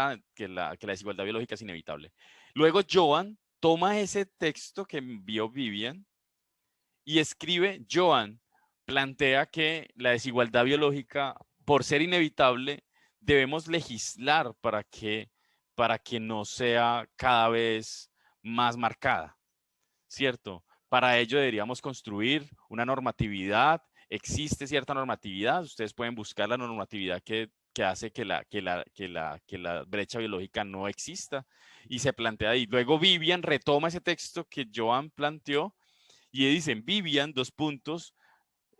desigualdad biológica es inevitable. Luego Joan toma ese texto que envió Vivian y escribe, Joan plantea que la desigualdad biológica, por ser inevitable, debemos legislar para que no sea cada vez más marcada, ¿cierto? Para ello deberíamos construir una normatividad. Existe cierta normatividad. Ustedes pueden buscar la normatividad que hace que la brecha biológica no exista. Y se plantea ahí. Luego Vivian retoma ese texto que Joan planteó y dicen Vivian, dos puntos,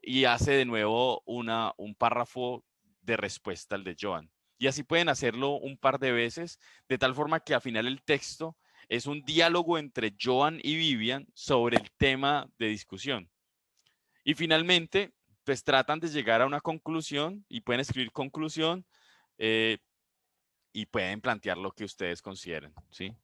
y hace de nuevo un párrafo de respuesta al de Joan. Y así pueden hacerlo un par de veces, de tal forma que al final el texto es un diálogo entre Joan y Vivian sobre el tema de discusión. Y finalmente, pues tratan de llegar a una conclusión y pueden escribir conclusión y pueden plantear lo que ustedes consideren, ¿sí?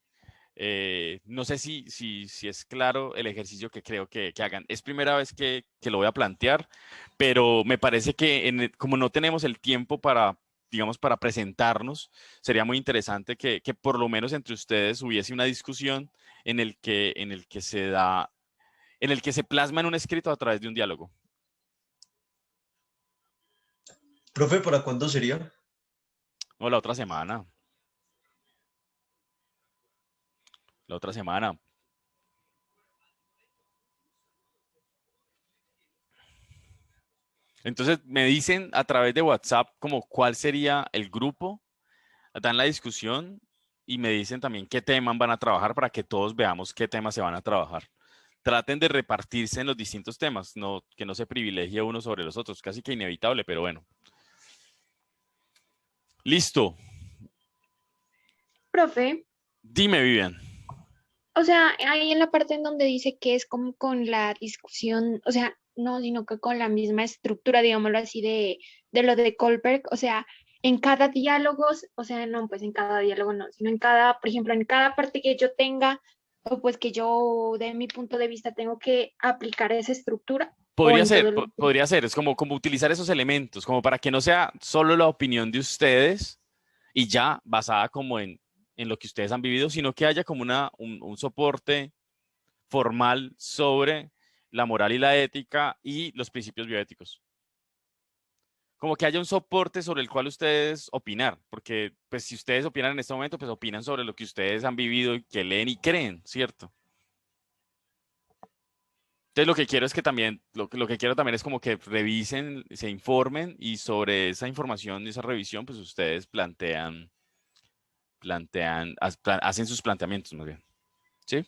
No sé si es claro el ejercicio que creo que hagan. Es primera vez que lo voy a plantear, pero me parece que como no tenemos el tiempo para, digamos, para presentarnos, sería muy interesante que por lo menos entre ustedes hubiese una discusión en el que se plasma en un escrito a través de un diálogo. Profe, ¿para cuándo sería? No, la otra semana. La otra semana. Entonces me dicen a través de WhatsApp como cuál sería el grupo, dan la discusión y me dicen también qué temas van a trabajar para que todos veamos qué temas se van a trabajar. Traten de repartirse en los distintos temas, que no se privilegie uno sobre los otros, casi que inevitable, pero bueno. Listo. Profe, Dime, Vivian. o sea, ahí en la parte en donde dice que es como con la discusión, o sea, no, sino que con la misma estructura, digámoslo así, de lo de Kohlberg, o sea, en cada diálogo, o sea, no, pues en cada diálogo no, sino en cada, por ejemplo, en cada parte que yo tenga, o pues que yo de mi punto de vista tengo que aplicar esa estructura, o Podría en ser, todo el... podría ser, es como utilizar esos elementos, como para que no sea solo la opinión de ustedes y ya basada como en lo que ustedes han vivido, sino que haya como un soporte formal sobre la moral y la ética y los principios bioéticos. Como que haya un soporte sobre el cual ustedes opinar, porque pues si ustedes opinan en este momento, pues opinan sobre lo que ustedes han vivido y que leen y creen, ¿cierto? Entonces lo que quiero es que también, lo que quiero también es como que revisen, se informen y sobre esa información y esa revisión, pues ustedes hacen sus planteamientos más bien. ¿Sí?